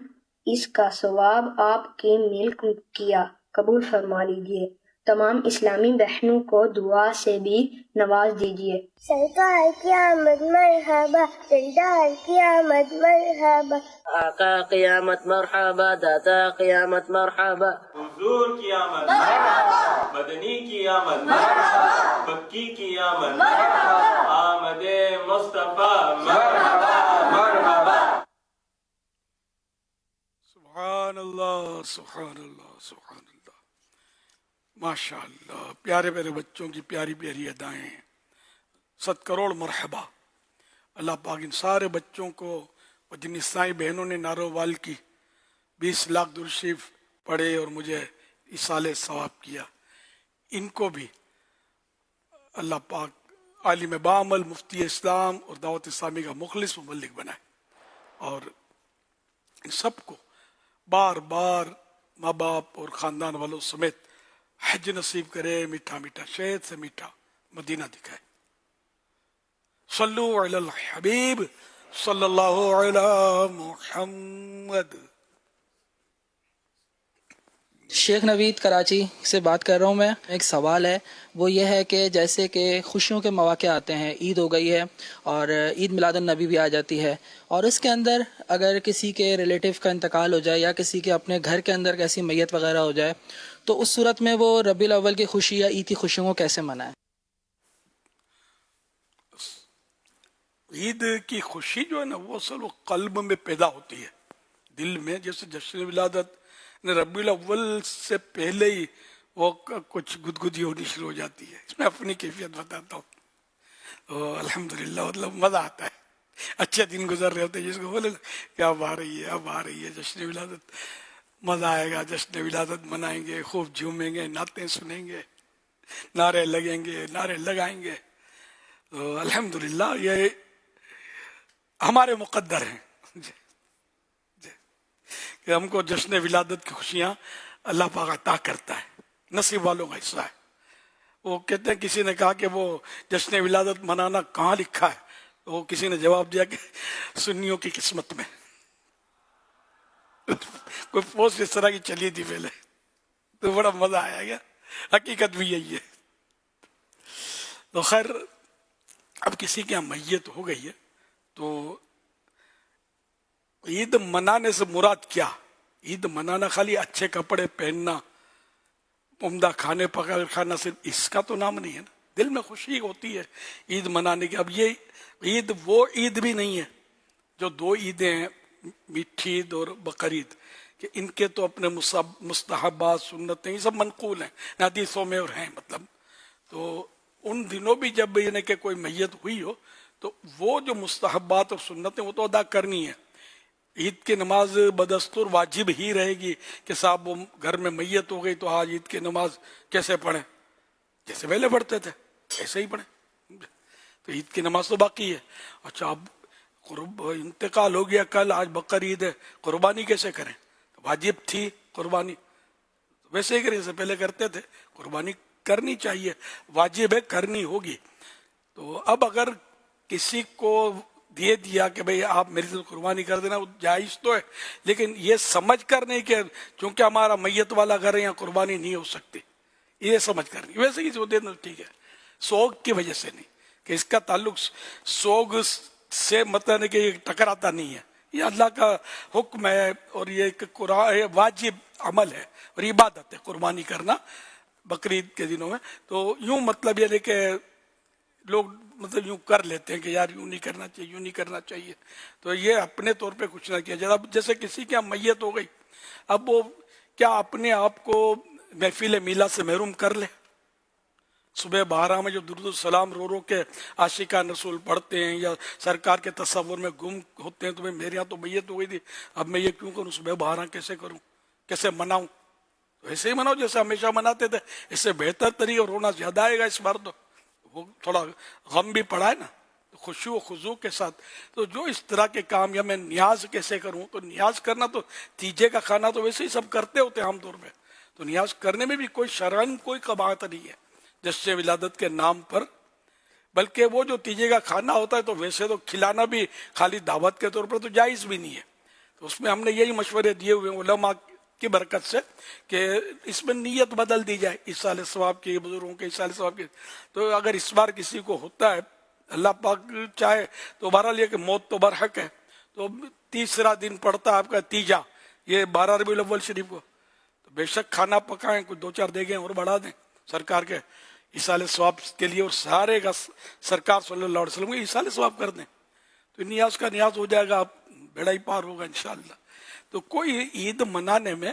اس کا ثواب آپ کے ملک کیا قبول فرما لیجئے۔ تمام اسلامی بہنوں کو دعا سے بھی نواز دیجئے۔ سرکار کی آمد مرحبا، دلدار کی آمد مرحبا، آقا قیامت مرحبا، داتا قیامت مرحبا، حضور کی آمد مرحبا، مدنی کی آمد مرحبا، مکی کی آمد مرحبا، آمد مصطفیٰ مرحبا مرحبا۔ سبحان اللہ، سبحان اللہ، سبحان اللہ، ماشاء اللہ۔ پیارے پیارے بچوں کی پیاری پیاری ادائیں، 7 کروڑ مرحبا۔ اللہ پاک ان سارے بچوں کو، اور جن عیسائی بہنوں نے نارووال کی 20 لاکھ درود شریف پڑھے اور مجھے ایصال ثواب کیا، ان کو بھی اللہ پاک عالم بعمل، مفتی اسلام اور دعوت اسلامی کا مخلص مبلغ بنائے، اور ان سب کو بار بار ماں باپ اور خاندان والوں سمیت حج نصیب کرے، میٹھا میٹھا شہد سے میٹھا مدینہ دکھائے۔ صلو علی الحبیب صلی اللہ علی محمد۔ شیخ نوید کراچی سے بات کر رہا ہوں میں۔ ایک سوال ہے، وہ یہ ہے کہ جیسے کہ خوشیوں کے مواقع آتے ہیں، عید ہو گئی ہے اور عید میلاد النبی بھی آ جاتی ہے، اور اس کے اندر اگر کسی کے ریلیٹیو کا انتقال ہو جائے یا کسی کے اپنے گھر کے اندر کیسی میت وغیرہ ہو جائے، تو اس صورت میں وہ ربیع الاول کی خوشی یا عید کی خوشیوں کو کیسے منائیں؟ عید کی خوشی جو ہے نا، وہ اصل وہ قلب میں پیدا ہوتی ہے، دل میں۔ جیسے جشن ولادت ربیع الاول سے پہلے ہی وہ کچھ گدگدی ہونی شروع ہو جاتی ہے۔ اس میں اپنی کیفیت بتاتا ہوں، تو الحمدللہ مطلب مزہ آتا ہے۔ اچھے دن گزر رہے ہوتے ہیں، جس کو بولے کہ اب آ رہی ہے، اب آ رہی ہے جشن ولادت، مزہ آئے گا، جشن ولادت منائیں گے، خوب جھومیں گے، نعتیں سنیں گے، نعرے لگیں گے، نعرے لگائیں گے۔ تو الحمدللہ یہ ہمارے مقدر ہیں کہ ہم کو جشن ولادت کی خوشیاں اللہ پاک عطا کرتا ہے، نصیب والوں کا حصہ ہے۔ وہ کہتے ہیں، کسی نے کہا کہ وہ جشن ولادت منانا کہاں لکھا ہے، تو وہ کسی نے جواب دیا کہ سنیوں کی قسمت میں۔ کوئی پوسٹ اس طرح کی چلی تھی پہلے، تو بڑا مزہ آیا گیا۔ حقیقت بھی یہی ہے۔ تو خیر، اب کسی کے یہاں میت ہو گئی ہے، تو عید منانے سے مراد کیا؟ عید منانا خالی اچھے کپڑے پہننا، عمدہ کھانے پکا کھانا، صرف اس کا تو نام نہیں ہے نا۔ دل میں خوشی ہوتی ہے عید منانے کی۔ اب یہ عید وہ عید بھی نہیں ہے جو 2 عیدیں ہیں، میٹھی عید اور بقرعید، کہ ان کے تو اپنے مستحبات، سنتیں، یہ سب منقول ہیں حدیثوں میں اور ہیں مطلب۔ تو ان دنوں بھی جب یعنی کہ کوئی میت ہوئی ہو، تو وہ جو مستحبات اور سنتیں وہ تو ادا کرنی ہے۔ عید کی نماز بدستور واجب ہی رہے گی کہ صاحب وہ گھر میں میت ہو گئی تو آج عید کی نماز کیسے پڑھیں؟ جیسے پہلے پڑھتے تھے ایسے ہی پڑھیں. تو عید کی نماز تو باقی ہے. اچھا اب انتقال ہو گیا کل، آج بقر عید ہے، قربانی کیسے کریں؟ واجب تھی قربانی، ویسے ہی کریں جیسے پہلے کرتے تھے. قربانی کرنی چاہیے، واجب ہے، کرنی ہوگی. تو اب اگر کسی کو دے دیا کہ بھئی آپ میری طرف قربانی کر دینا، وہ جائز تو ہے، لیکن یہ سمجھ کر نہیں کہ چونکہ ہمارا میت والا گھر ہے یہاں قربانی نہیں ہو سکتی، یہ سمجھ کر نہیں. ویسے کسی کو دے دو ٹھیک ہے، سوگ کی وجہ سے نہیں، کہ اس کا تعلق سوگ سے مطلب ہے کہ یہ ٹکراتا نہیں ہے. یہ اللہ کا حکم ہے اور یہ ایک قرآن واجب عمل ہے اور عبادت ہے قربانی کرنا بقرعید کے دنوں میں. تو یوں مطلب یہ ہے کہ لوگ مطلب یوں کر لیتے ہیں کہ یار یوں نہیں کرنا چاہیے، یوں نہیں کرنا چاہیے. تو یہ اپنے طور پہ کچھ نہ کیا جائے. اب جیسے کسی کی میت ہو گئی، اب وہ کیا اپنے آپ کو محفل میلاد سے محروم کر لے؟ صبح 12 میں جو درود السلام رو رو کے عاشقان رسول پڑھتے ہیں یا سرکار کے تصور میں گم ہوتے ہیں، تو میرے یہاں تو میت ہو گئی تھی، اب میں یہ کیوں کروں؟ صبح 12 کیسے کروں، کیسے مناؤں؟ تو ایسے ہی مناؤ جیسے ہمیشہ مناتے تھے. اس سے بہتر طریقہ رونا زیادہ آئے گا اس بار، تو وہ تھوڑا غم بھی پڑا ہے نا، خوشی و خضوع کے ساتھ. تو جو اس طرح کے کام، یا میں نیاز کیسے کروں؟ تو نیاز کرنا تو تیجے کا کھانا تو ویسے ہی سب کرتے ہوتے ہیں عام طور پہ. تو نیاز کرنے میں بھی کوئی شرعاً کوئی قباحت نہیں ہے جشن ولادت کے نام پر، بلکہ وہ جو تیجے کا کھانا ہوتا ہے تو ویسے تو کھلانا بھی خالی دعوت کے طور پر تو جائز بھی نہیں ہے. تو اس میں ہم نے یہی مشورے دیے ہوئے ہیں علماء کی برکت سے کہ اس میں نیت بدل دی جائے ایصال ثواب کی، بزرگوں کے ایصال ثواب کی. تو اگر اس بار کسی کو ہوتا ہے، اللہ پاک چاہے تو بہرحال یہ کہ موت تو برحق ہے، تو تیسرا دن پڑتا ہے آپ کا تیجا، یہ 12 ربیع الاول شریف کو، تو بے شک کھانا پکائیں، کچھ 2-4 دیگیں اور بڑھا دیں سرکار کے ایصال ثواب کے لیے، اور سارے کا سرکار صلی اللہ علیہ وسلم کے ایصال ثواب کر دیں. تو نیاز کا نیاز ہو جائے گا، بیڑا ہی پار ہوگا انشاءاللہ. تو کوئی عید منانے میں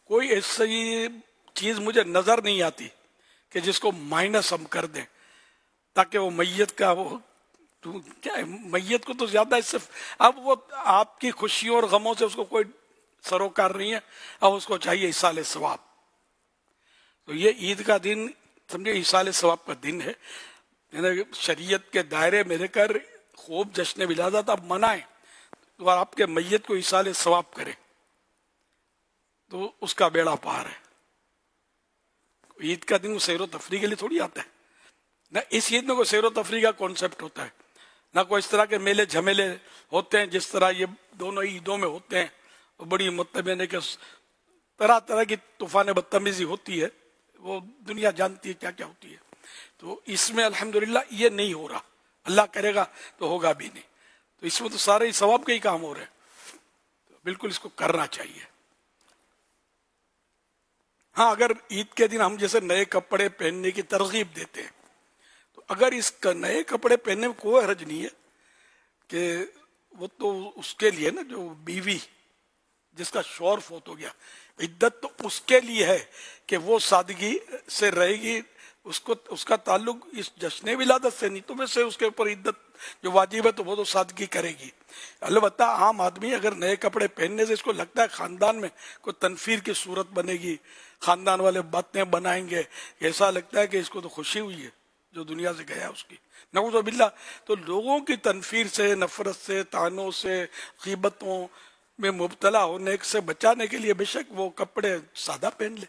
کوئی ایسی چیز مجھے نظر نہیں آتی کہ جس کو مائنس ہم کر دیں، تاکہ وہ میت کا وہ کیا ہے، میت کو تو زیادہ اس سے اب وہ آپ کی خوشیوں اور غموں سے اس کو کوئی سروکار نہیں ہے، اب اس کو چاہیے ایصال ثواب. تو یہ عید کا دن سمجھے ایصال ثواب کا دن ہے، یعنی شریعت کے دائرے میں رہ کر خوب جشن ولادت آپ منائیں اور آپ کے میت کو ایصال ثواب کریں تو اس کا بیڑا پار ہے. عید کا دن سیر و تفریح کے لیے تھوڑی آتا ہے، نہ اس عید میں کوئی سیر و تفریح کا کانسیپٹ ہوتا ہے، نہ کوئی اس طرح کے میلے جھمیلے ہوتے ہیں جس طرح یہ دونوں عیدوں میں ہوتے ہیں. بڑی مطلب ہے کہ طرح طرح کی طوفان بدتمیزی ہوتی ہے، وہ دنیا جانتی ہے کیا کیا ہوتی ہے. تو اس میں الحمدللہ یہ نہیں ہو رہا، اللہ کرے گا تو ہوگا بھی نہیں. تو اس میں تو سارے ہی ثواب کے ہی کام ہو رہے ہیں، تو بالکل اس کو کرنا چاہیے. ہاں اگر عید کے دن ہم جیسے نئے کپڑے پہننے کی ترغیب دیتے ہیں، تو اگر اس کا نئے کپڑے پہننے میں کوئی حرج نہیں ہے کہ وہ تو اس کے لیے نا جو بیوی جس کا شوہر فوت ہو گیا، عدت تو اس کے لیے ہے کہ وہ سادگی سے رہے گی، اس کا تعلق اس جشن ولادت سے نہیں. تو ویسے اس کے اوپر عدت جو واجب ہے تو وہ تو سادگی کرے گی. البتہ عام آدمی اگر نئے کپڑے پہننے سے اس کو لگتا ہے خاندان میں کوئی تنفیر کی صورت بنے گی، خاندان والے باتیں بنائیں گے، ایسا لگتا ہے کہ اس کو تو خوشی ہوئی ہے جو دنیا سے گیا اس کی، نعوذ باللہ. تو لوگوں کی تنفیر سے، نفرت سے، طعنوں سے، غیبتوں میں مبتلا ہونے سے بچانے کے لیے بے شک وہ کپڑے سادہ پہن لے،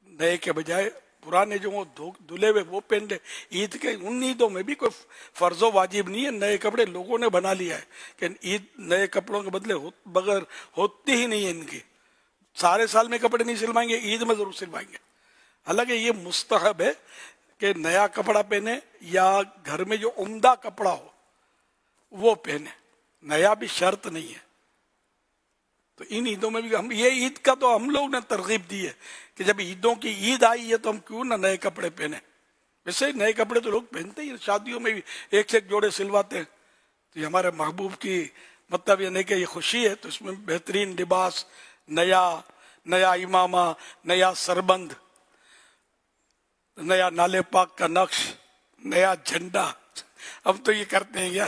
نئے کے بجائے پرانے جو وہ دھلے ہوئے وہ پہن لے. عید کے ان عیدوں میں بھی کوئی فرض و واجب نہیں ہے، نئے کپڑے لوگوں نے بنا لیا ہے کہ عید نئے کپڑوں کے بدلے بغیر ہوتی ہی نہیں ہے ان کی. سارے سال میں کپڑے نہیں سلوائیں گے، عید میں ضرور سلوائیں گے. حالانکہ یہ مستحب ہے کہ نیا کپڑا پہنے یا گھر میں جو عمدہ کپڑا ہو وہ پہنے، نیا بھی شرط نہیں ہے. تو ان عیدوں میں بھی ہم یہ عید کا تو ہم لوگ نے ترغیب دی ہے کہ جب عیدوں کی عید آئی ہے تو ہم کیوں نہ نئے کپڑے پہنے. ویسے نئے کپڑے تو لوگ پہنتے ہی، شادیوں میں بھی ایک سے ایک جوڑے سلواتے ہیں. تو یہ ہمارے محبوب کی مطلب یہ نہیں کہ یہ خوشی ہے، تو اس میں بہترین لباس، نیا امامہ، نیا سربند، نیا نالے پاک کا نقش، نیا جھنڈا. اب تو یہ کرتے ہیں کیا،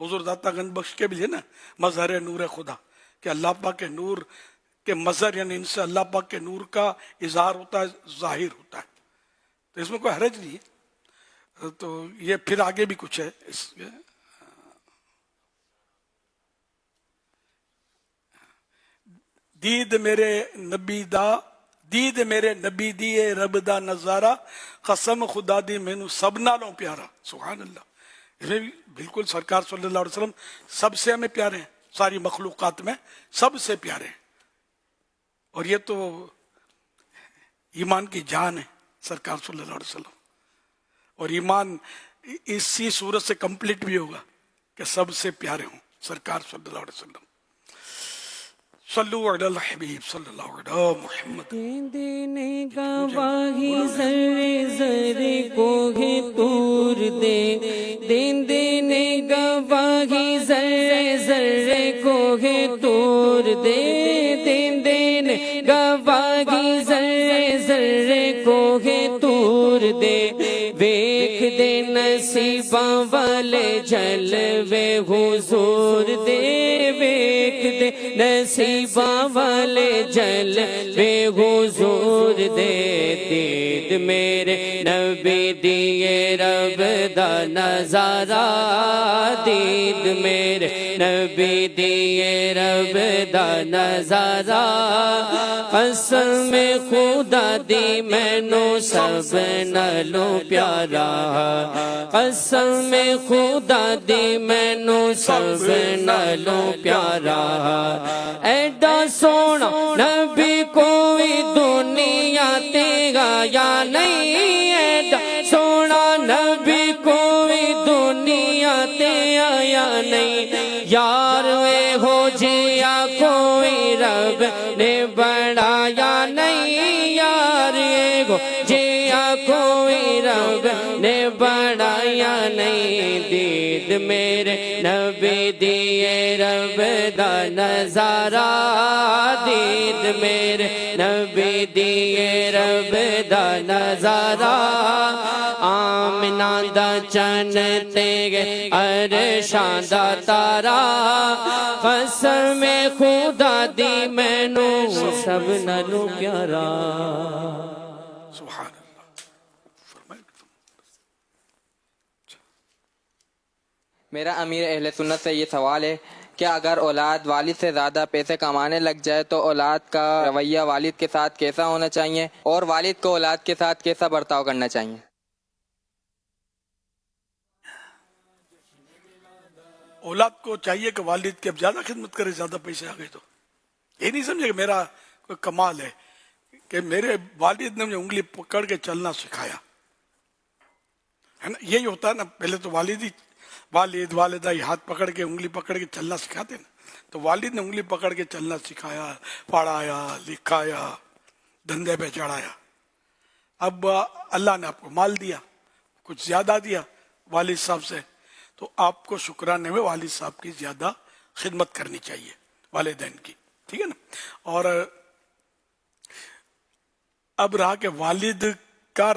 حضور داتا گنج بخش کے بھی ہے نا مظہر نور خدا، کہ اللہ پاک کے نور کے مظہر، یعنی ان سے اللہ پاک کے نور کا اظہار ہوتا ہے، ظاہر ہوتا ہے، تو اس میں کوئی حرج نہیں ہے. تو یہ پھر آگے بھی کچھ ہے اس دید میرے نبی دیے رب دا نظارہ، قسم خدا دی مینو سب نالوں پیارا. سبحان اللہ. اس میں بھی بالکل سرکار صلی اللہ علیہ وسلم سب سے ہمیں پیارے ہیں، ساری مخلوقات میں سب سے پیارے ہیں. اور یہ تو ایمان کی جان ہے سرکار صلی اللہ علیہ وسلم. اور ایمان اسی صورت سے کمپلیٹ بھی ہوگا کہ سب سے پیارے ہوں سرکار صلی اللہ علیہ وسلم. صلو علی الحبیب صلی اللہ علیہ محمد. دینے گواہی ذرے ذرے کو ہے تور دے، دینے گواہی ذرے ذرے کو ہے تور دے، دینے گواہی ذرے ذرے کو ہے تور دے. ویکھ دے نصیباں والے جلوے حضور دے، ویکھ دے نصیباں والے جلوے حضور دے. دید میرے نبی دیے رب دا نظارہ، دید میرے نبی دیے رب دا نظارہ. قسم خدا دی مینو سب نالوں پیارا، قسم خدا دی مینو سب نالوں پیارا. ایڈا سونا نبی کوئی دنیا تے آیا نہیں، ایڈا سونا نبی کوئی دنیا تے آیا نہیں. یار اے ہو جیا کوئی رب نے بڑھایا نہیں، یار اے ہو جیا کوئی رب نے بڑھایا نہیں. دید میرے نبی دیے رب دا نظارہ، دید میرے نبی دیے رب دا نظارہ. آمنہ دا چن تے عرشاں دا تارا، قسم خدا دی مینو سب نالوں پیارا. سبحان. میرا امیر اہل سنت سے یہ سوال ہے کہ اگر اولاد والد سے زیادہ پیسے کمانے لگ جائے تو اولاد کا رویہ والد کے ساتھ کیسا ہونا چاہیے، اور والد کو اولاد کے ساتھ کیسا برتاؤ کرنا چاہیے؟ اولاد کو چاہیے کہ والد کی اب زیادہ خدمت کرے، زیادہ پیسے آ گئے تو یہ نہیں سمجھے کہ میرا کوئی کمال ہے کہ میرے والد نے مجھے انگلی پکڑ کے چلنا سکھایا ہے نا. یہی ہوتا ہے نا، پہلے تو والد والدہ ہاتھ پکڑ کے انگلی پکڑ کے چلنا سکھاتے نا. تو والد نے انگلی پکڑ کے چلنا سکھایا، پڑھایا، لکھایا، دھندے پہ چڑھایا. اب اللہ نے آپ کو مال دیا، کچھ زیادہ دیا والد صاحب سے، تو آپ کو شکرانے میں والد صاحب کی زیادہ خدمت کرنی چاہیے، والدین کی، ٹھیک ہے نا. اور اب رہا کہ والد کا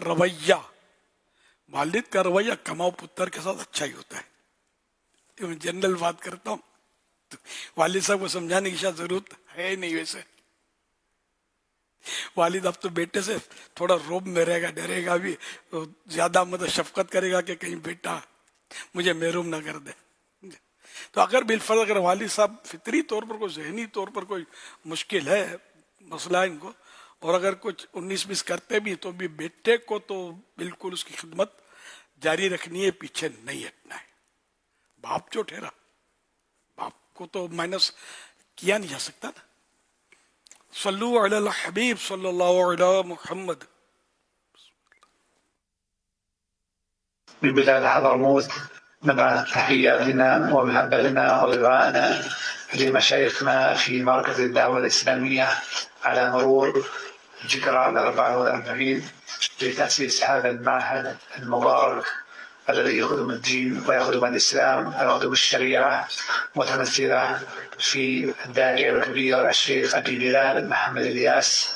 رویہ کماؤ پتر کے ساتھ اچھا ہی ہوتا ہے. میں جنرل بات کرتا ہوں، والد صاحب کو سمجھانے کی شاید ضرورت ہے نہیں. ویسے والد اب تو بیٹے سے تھوڑا روب میں رہے گا، ڈرے گا بھی، زیادہ مدد شفقت کرے گا کہ کہیں بیٹا مجھے محروم نہ کر دے. تو اگر بالفرض اگر والد صاحب فطری طور پر کوئی ذہنی طور پر کوئی مشکل ہے، مسئلہ ہے ان کو، اور اگر کچھ 19-20 کرتے بھی تو بھی بیٹے کو تو بالکل اس کی خدمت جاری رکھنی ہے، پیچھے نہیں ہٹنا ہے. باپ جو ٹھہرا، باپ کو تو مائنس کیا نہیں جا سکتا نا. صلو علی الحبیب صلی اللہ علیہ محمد. ببلاد حضرموت نبعث تحياتنا ومحبتنا ورضاءنا لمشايخنا في مركز الدعوة الإسلامية على مرور ذكرى 44 لتأسيس هذا المعهد المبارك الذي يخدم الدين ويخدم الإسلام ويخدم الشريعة، متمثلة في الداعية الكبير الشيخ أبي بلال محمد الياس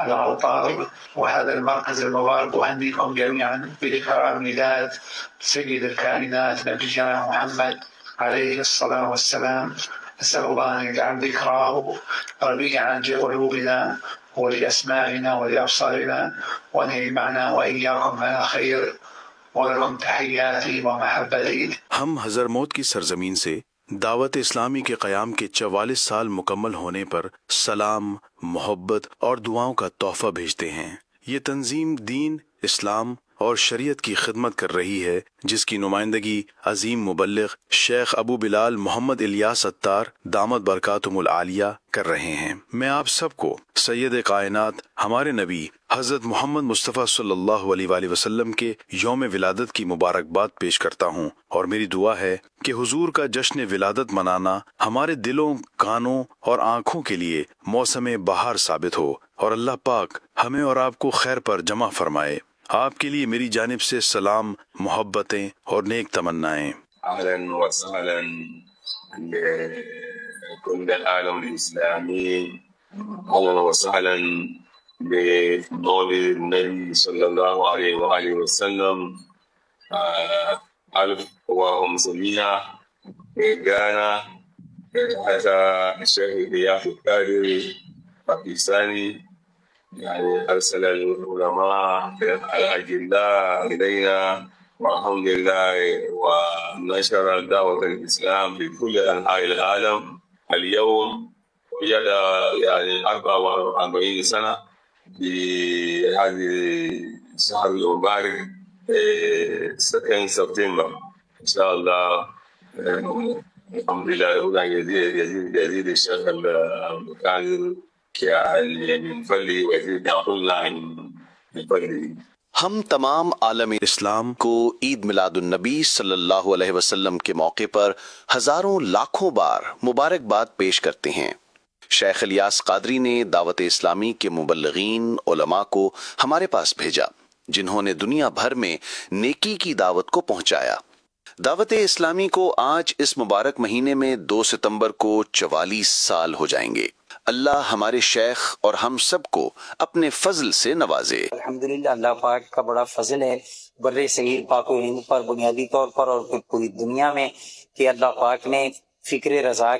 العطار. وهذا المركز المبارك أهنيكم جميعا بذكرى ميلاد سيد الكائنات نبينا محمد عليه الصلاة والسلام. نسأل الله أن يجعل ذكراه ربيعا لقلوبنا ولأسماعنا ولأبصارنا، وأن يجمعنا وإياكم على خير. ولكم تحياتي ومحبتي. ہم حضرموت کی سرزمین سے دعوت اسلامی کے قیام کے 44 سال مکمل ہونے پر سلام، محبت اور دعاؤں کا تحفہ بھیجتے ہیں۔ یہ تنظیم دین، اسلام اور شریعت کی خدمت کر رہی ہے، جس کی نمائندگی عظیم مبلغ شیخ ابو بلال محمد الیاس اتار دامت برکاتہم العالیہ کر رہے ہیں۔ میں آپ سب کو سید کائنات ہمارے نبی حضرت محمد مصطفیٰ صلی اللہ علیہ وآلہ وسلم کے یوم ولادت کی مبارکباد پیش کرتا ہوں، اور میری دعا ہے کہ حضور کا جشن ولادت منانا ہمارے دلوں، کانوں اور آنکھوں کے لیے موسم بہار ثابت ہو، اور اللہ پاک ہمیں اور آپ کو خیر پر جمع فرمائے۔ آپ کے لیے میری جانب سے سلام، محبتیں اور نیک تمنائیں۔ اهلا وسهلا بكل العالم الاسلامي، اهلا وسهلا بمولد النبي صلى الله عليه واله وسلم. الف وامسمية غانا حتى الشيخ ضياف القادري باكستاني، يعني أرسل العلماء الأجلاء إلينا والحمد لله، ونشر دعوة الإسلام في كل أنحاء العالم. اليوم وجد يعني 44 سنة في هذه الشهر المبارك 2 سبتمبر إن شاء الله. الحمد لله يزيد الشيخ القادر ہم تمام عالم اسلام کو عید میلاد النبی صلی اللہ علیہ وسلم کے موقع پر ہزاروں لاکھوں بار مبارکباد پیش کرتے ہیں۔ شیخ الیاس قادری نے دعوت اسلامی کے مبلغین علماء کو ہمارے پاس بھیجا، جنہوں نے دنیا بھر میں نیکی کی دعوت کو پہنچایا۔ دعوت اسلامی کو آج اس مبارک مہینے میں 2 ستمبر کو 44 سال ہو جائیں گے۔ اللہ ہمارے شیخ اور ہم سب کو اپنے فضل سے نوازے۔ الحمدللہ اللہ پاک کا بڑا فضل ہے بر صغیر پاک و ہند پر بنیادی طور پر اور پوری دنیا میں، کہ اللہ پاک نے فکر رضا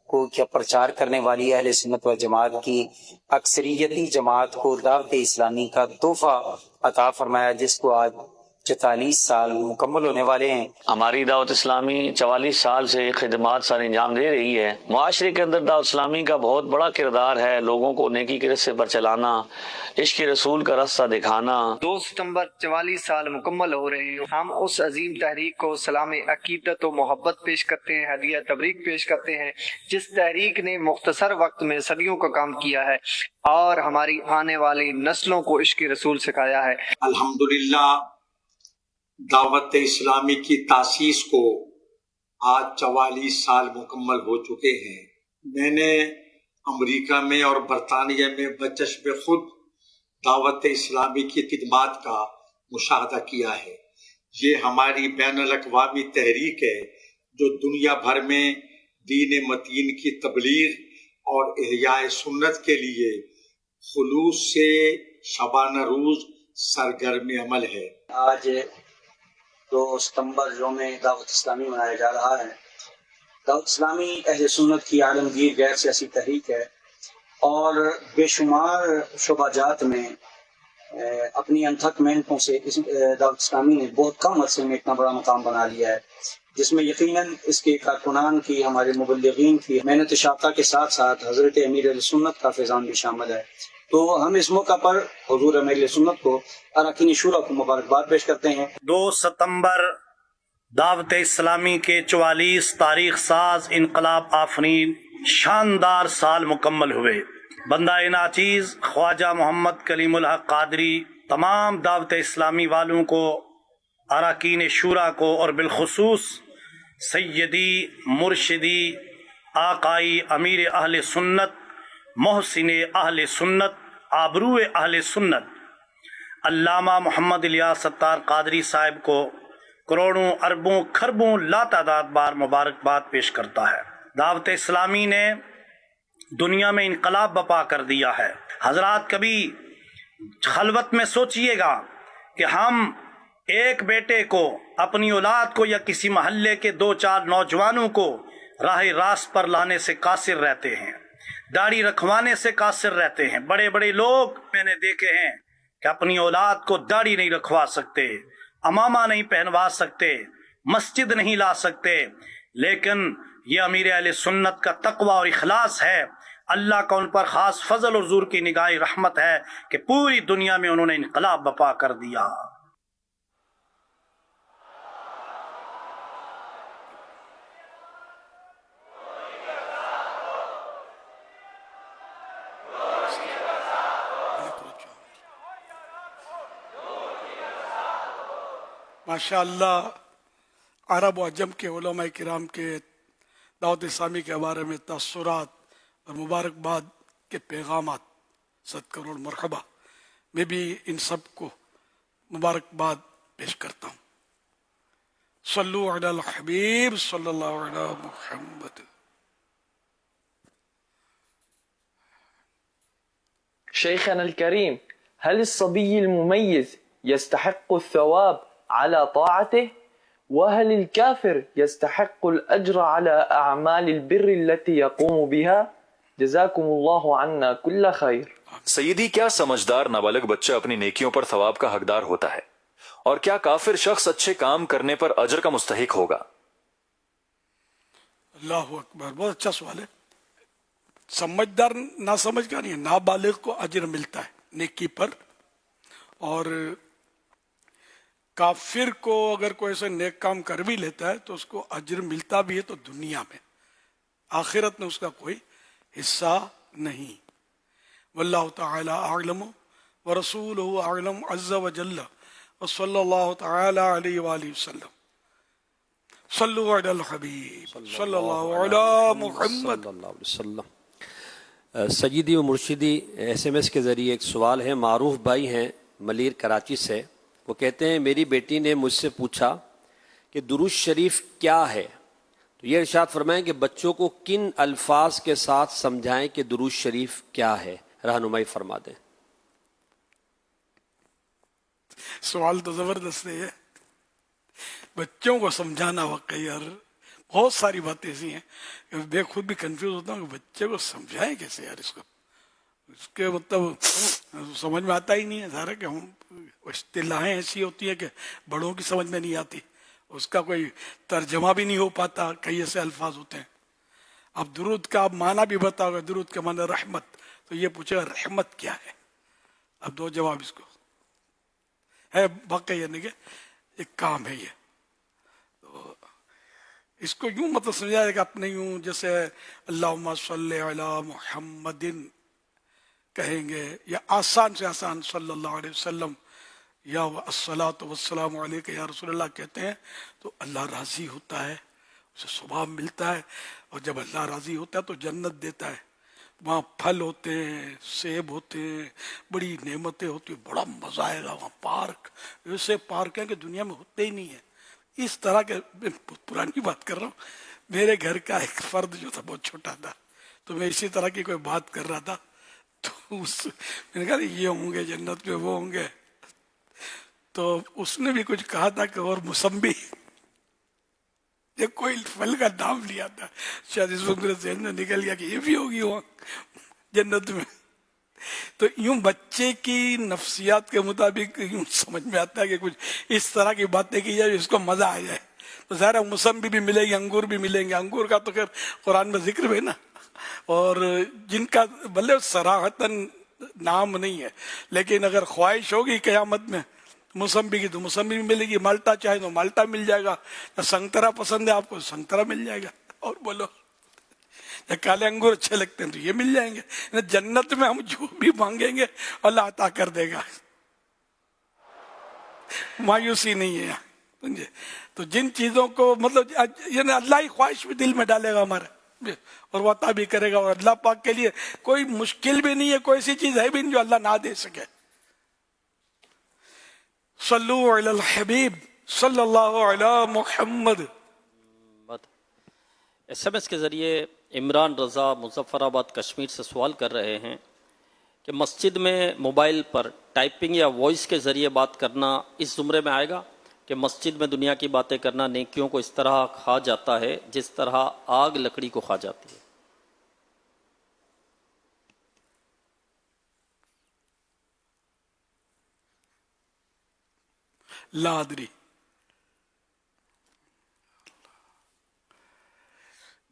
کو کیا پرچار کرنے والی اہل سنت و جماعت کی اکثریتی جماعت کو دعوت اسلامی کا تحفہ عطا فرمایا، جس کو آج 44 سال مکمل ہونے والے ہیں۔ ہماری دعوت اسلامی 44 سال سے خدمات سر انجام دے رہی ہے۔ معاشرے کے اندر دعوت اسلامی کا بہت بڑا کردار ہے، لوگوں کو نیکی کے راستے پر چلانا، عشق رسول کا راستہ دکھانا۔ 2 ستمبر 44 سال مکمل ہو رہے ہیں۔ ہم اس عظیم تحریک کو سلام عقیدت و محبت پیش کرتے ہیں، ہدیہ تبریک پیش کرتے ہیں، جس تحریک نے مختصر وقت میں صدیوں کا کام کیا ہے اور ہماری آنے والی نسلوں کو عشق رسول سکھایا ہے۔ الحمدللہ دعوت اسلامی کی تاسیس کو آج 44 سال مکمل ہو چکے ہیں۔ میں نے امریکہ میں اور برطانیہ میں بچشم خود دعوت اسلامی کی خدمات کا مشاہدہ کیا ہے۔ یہ ہماری بین الاقوامی تحریک ہے جو دنیا بھر میں دین متین کی تبلیغ اور احیاء سنت کے لیے خلوص سے شبانہ روز سرگرم عمل ہے۔ آج 2 ستمبر یوم دعوت اسلامی منایا جا رہا ہے۔ دعوت اسلامی اہل سنت کی عالمگیر غیر سیاسی تحریک ہے اور بے شمار شعبہ جات میں اپنی انتھک محنتوں سے دعوت اسلامی نے بہت کم عرصے میں اتنا بڑا مقام بنا لیا ہے، جس میں یقیناً اس کے کارکنان کی، ہمارے مبلغین کی محنت شاقہ کے ساتھ ساتھ حضرت امیر اہل سنت کا فیضان بھی شامل ہے۔ تو ہم اس موقع پر حضور امیر اہل سنت کو اراکین شورا کو مبارکباد پیش کرتے ہیں۔ 2 ستمبر دعوت اسلامی کے 44 تاریخ ساز انقلاب آفرین شاندار سال مکمل ہوئے۔ بندہ ناچیز خواجہ محمد کلیم الحق قادری تمام دعوت اسلامی والوں کو، اراکین شورا کو، اور بالخصوص سیدی مرشدی آقائی امیر اہل سنت، محسن اہل سنت، آبرو اہل سنت علامہ محمد الیاس اتار قادری صاحب کو کروڑوں اربوں کھربوں لا تعداد بار مبارکباد پیش کرتا ہے۔ دعوت اسلامی نے دنیا میں انقلاب برپا کر دیا ہے۔ حضرات کبھی خلوت میں سوچئے گا کہ ہم ایک بیٹے کو اپنی اولاد کو یا کسی محلے کے 2-4 نوجوانوں کو راہ راست پر لانے سے قاصر رہتے ہیں، داڑھی رکھوانے سے قاصر رہتے ہیں۔ بڑے بڑے لوگ میں نے دیکھے ہیں کہ اپنی اولاد کو داڑھی نہیں رکھوا سکتے، امامہ نہیں پہنوا سکتے، مسجد نہیں لا سکتے، لیکن یہ امیر اہل سنت کا تقوی اور اخلاص ہے۔ اللہ کا ان پر خاص فضل اور حضور کی نگاہ رحمت ہے کہ پوری دنیا میں انہوں نے انقلاب برپا کر دیا۔ ماشاء اللہ عرب و عجم کے علماء کرام کے دعوت اسلامی کے بارے میں تاثرات اور مبارکباد کے پیغامات، 100 کروڑ مرحبا۔ میں بھی ان سب کو مبارکباد پیش کرتا ہوں۔ صلو علی الحبیب صلی اللہ علی محمد۔ شيخنا الكريم، هل الصبي المميز يستحق الثواب على طاعته؟ وهل الكافر يستحق الأجر على أعمال البر التي يقوم بها؟ جزاكم الله عنا كل خير۔ سیدی، کیا سمجھدار نابالغ بچہ اپنی نیکیوں پر ثواب کا حقدار ہوتا ہے، اور کیا کافر شخص اچھے کام کرنے پر اجر کا مستحق ہوگا؟ اللہ اکبر، بہت اچھا سوال ہے۔ سمجھدار نہ سمجھ کا نہیں ہے، نابالغ کو اجر ملتا ہے نیکی پر، اور کافر کو اگر کوئی ایسا نیک کام کر بھی لیتا ہے تو اس کو اجر ملتا بھی ہے، تو دنیا میں، آخرت میں اس کا کوئی حصہ نہیں۔ واللہ تعالی اعلم ورسولہ اعلم عز وجل وصلی اللہ تعالی علیہ وآلہ وسلم۔ صلو علی الحبیب صلی اللہ علی محمد۔ سیدی و مرشدی، SMS کے ذریعے ایک سوال ہے، معروف بھائی ہیں ملیر کراچی سے، وہ کہتے ہیں میری بیٹی نے مجھ سے پوچھا کہ درود شریف کیا ہے، تو یہ ارشاد فرمائیں کہ بچوں کو کن الفاظ کے ساتھ سمجھائیں کہ درود شریف کیا ہے، رہنمائی فرما دیں۔ سوال تو زبردست ہے، بچوں کو سمجھانا واقعی یار بہت ساری باتیں ایسی ہیں کہ میں خود بھی کنفیوز ہوتا ہوں کہ بچے کو سمجھائیں کیسے یار، اس کے مطلب سمجھ میں آتا ہی نہیں ہے سارا، کہ ہم اصطلاحیں ایسی ہوتی ہیں کہ بڑوں کی سمجھ میں نہیں آتی، اس کا کوئی ترجمہ بھی نہیں ہو پاتا، کئی ایسے الفاظ ہوتے ہیں۔ اب درود کا آپ معنی بھی بتاؤ گے، درود کا معنی رحمت، تو یہ پوچھے گا رحمت کیا ہے، اب 2 جواب اس کو ہے، واقعی یعنی کہ ایک کام ہے یہ۔ تو اس کو یوں مطلب سمجھا جائے کہ اپنے یوں جیسے اللہم صلی علی محمد کہیں گے، یا آسان سے آسان صلی اللہ علیہ وسلم، یا الصلاۃ والسلام علیک یا رسول اللہ کہتے ہیں تو اللہ راضی ہوتا ہے، اسے ثواب ملتا ہے، اور جب اللہ راضی ہوتا ہے تو جنت دیتا ہے، وہاں پھل ہوتے ہیں، سیب ہوتے ہیں، بڑی نعمتیں ہوتی ہیں، بڑا مزہ آئے گا وہاں، پارک، ایسے پارک ہیں کہ دنیا میں ہوتے ہی نہیں ہیں۔ اس طرح کے، پرانی بات کر رہا ہوں، میرے گھر کا ایک فرد جو تھا بہت چھوٹا تھا، تو میں اسی طرح کی کوئی بات کر رہا تھا، تو میں نے کہا یہ ہوں گے جنت میں، وہ ہوں گے، تو اس نے بھی کچھ کہا تھا کہ اور موسمبی، یہ کوئی پھل کا نام لیا تھا، شاید اس وقت میرے ذہن میں نکل گیا کہ یہ بھی ہوگی وہاں جنت میں۔ تو یوں بچے کی نفسیات کے مطابق یوں سمجھ میں آتا ہے کہ کچھ اس طرح کی باتیں کی جائے اس کو مزہ آ جائے، تو ظاہر ہے موسمبی بھی ملے گی، انگور بھی ملیں گے، انگور کا تو خیر قرآن میں ذکر ہے نا، اور جن کا بھلے صراحتاً نام نہیں ہے، لیکن اگر خواہش ہوگی قیامت میں موسمبی کی تو موسمبی بھی ملے گی، مالٹا چاہے تو مالٹا مل جائے گا، سنگترا پسند ہے آپ کو سنگترا مل جائے گا، اور بولو یا کالے انگور اچھے لگتے ہیں تو یہ مل جائیں گے۔ جنت میں ہم جو بھی مانگیں گے اللہ عطا کر دے گا، مایوسی نہیں ہے سمجھے۔ تو جن چیزوں کو مطلب یعنی اللہ ہی خواہش بھی دل میں ڈالے گا ہمارے، اور وہ عطا بھی کرے گا، اور اللہ پاک کے لیے کوئی مشکل بھی نہیں ہے، کوئی ایسی چیز ہے بھی نہیں جو اللہ نہ دے سکے۔ صلو علی الحبیب صلی اللہ علی محمد۔ SMS کے ذریعے عمران رضا مظفر آباد کشمیر سے سوال کر رہے ہیں کہ مسجد میں موبائل پر ٹائپنگ یا وائس کے ذریعے بات کرنا اس زمرے میں آئے گا؟ کہ مسجد میں دنیا کی باتیں کرنا نیکیوں کو اس طرح کھا جاتا ہے جس طرح آگ لکڑی کو کھا جاتی ہے؟ لا ادری،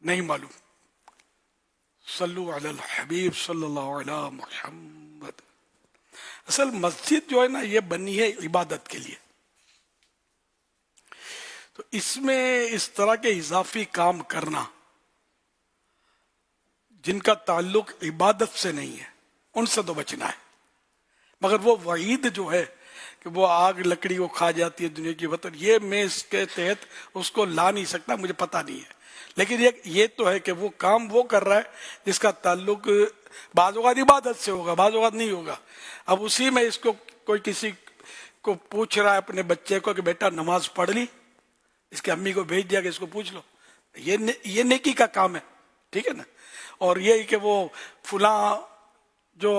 نہیں معلوم. صلو علی الحبیب صلی اللہ علیہ محمد. اصل مسجد جو ہے نا یہ بنی ہے عبادت کے لیے، تو اس میں اس طرح کے اضافی کام کرنا جن کا تعلق عبادت سے نہیں ہے ان سے تو بچنا ہے. مگر وہ وعید جو ہے کہ وہ آگ لکڑی کو کھا جاتی ہے دنیا کی وطن، یہ میں اس کے تحت اس کو لا نہیں سکتا، مجھے پتہ نہیں ہے. لیکن یہ تو ہے کہ وہ کام وہ کر رہا ہے جس کا تعلق بعض اوقات عبادت سے ہوگا، بعض اوقات نہیں ہوگا. اب اسی میں اس کو کوئی کسی کو پوچھ رہا ہے اپنے بچے کو کہ بیٹا نماز پڑھ لی، اس کی امی کو بھیج دیا کہ اس کو پوچھ لو، یہ نیکی کا کام ہے، ٹھیک ہے نا. اور یہ کہ وہ فلاں جو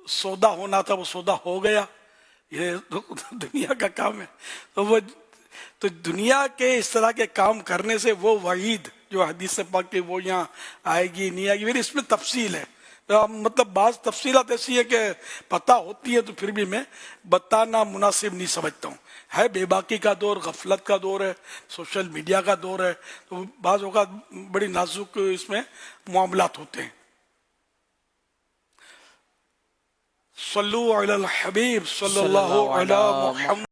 سودا ہونا تھا وہ سودا ہو گیا، یہ دنیا کا کام ہے. تو دنیا کے اس طرح کے کام کرنے سے وہ وعید جو حدیث پاک کی وہ یہاں آئے گی نہیں آئے گی، پھر اس میں تفصیل ہے. مطلب بعض تفصیلات ایسی ہے کہ پتہ ہوتی ہے تو پھر بھی میں بتانا مناسب نہیں سمجھتا ہوں. ہے بے باکی کا دور، غفلت کا دور ہے، سوشل میڈیا کا دور ہے، تو بعض اوقات بڑی نازک اس میں معاملات ہوتے ہیں. صلو علی الحبیب صلی اللہ علیہ محمد.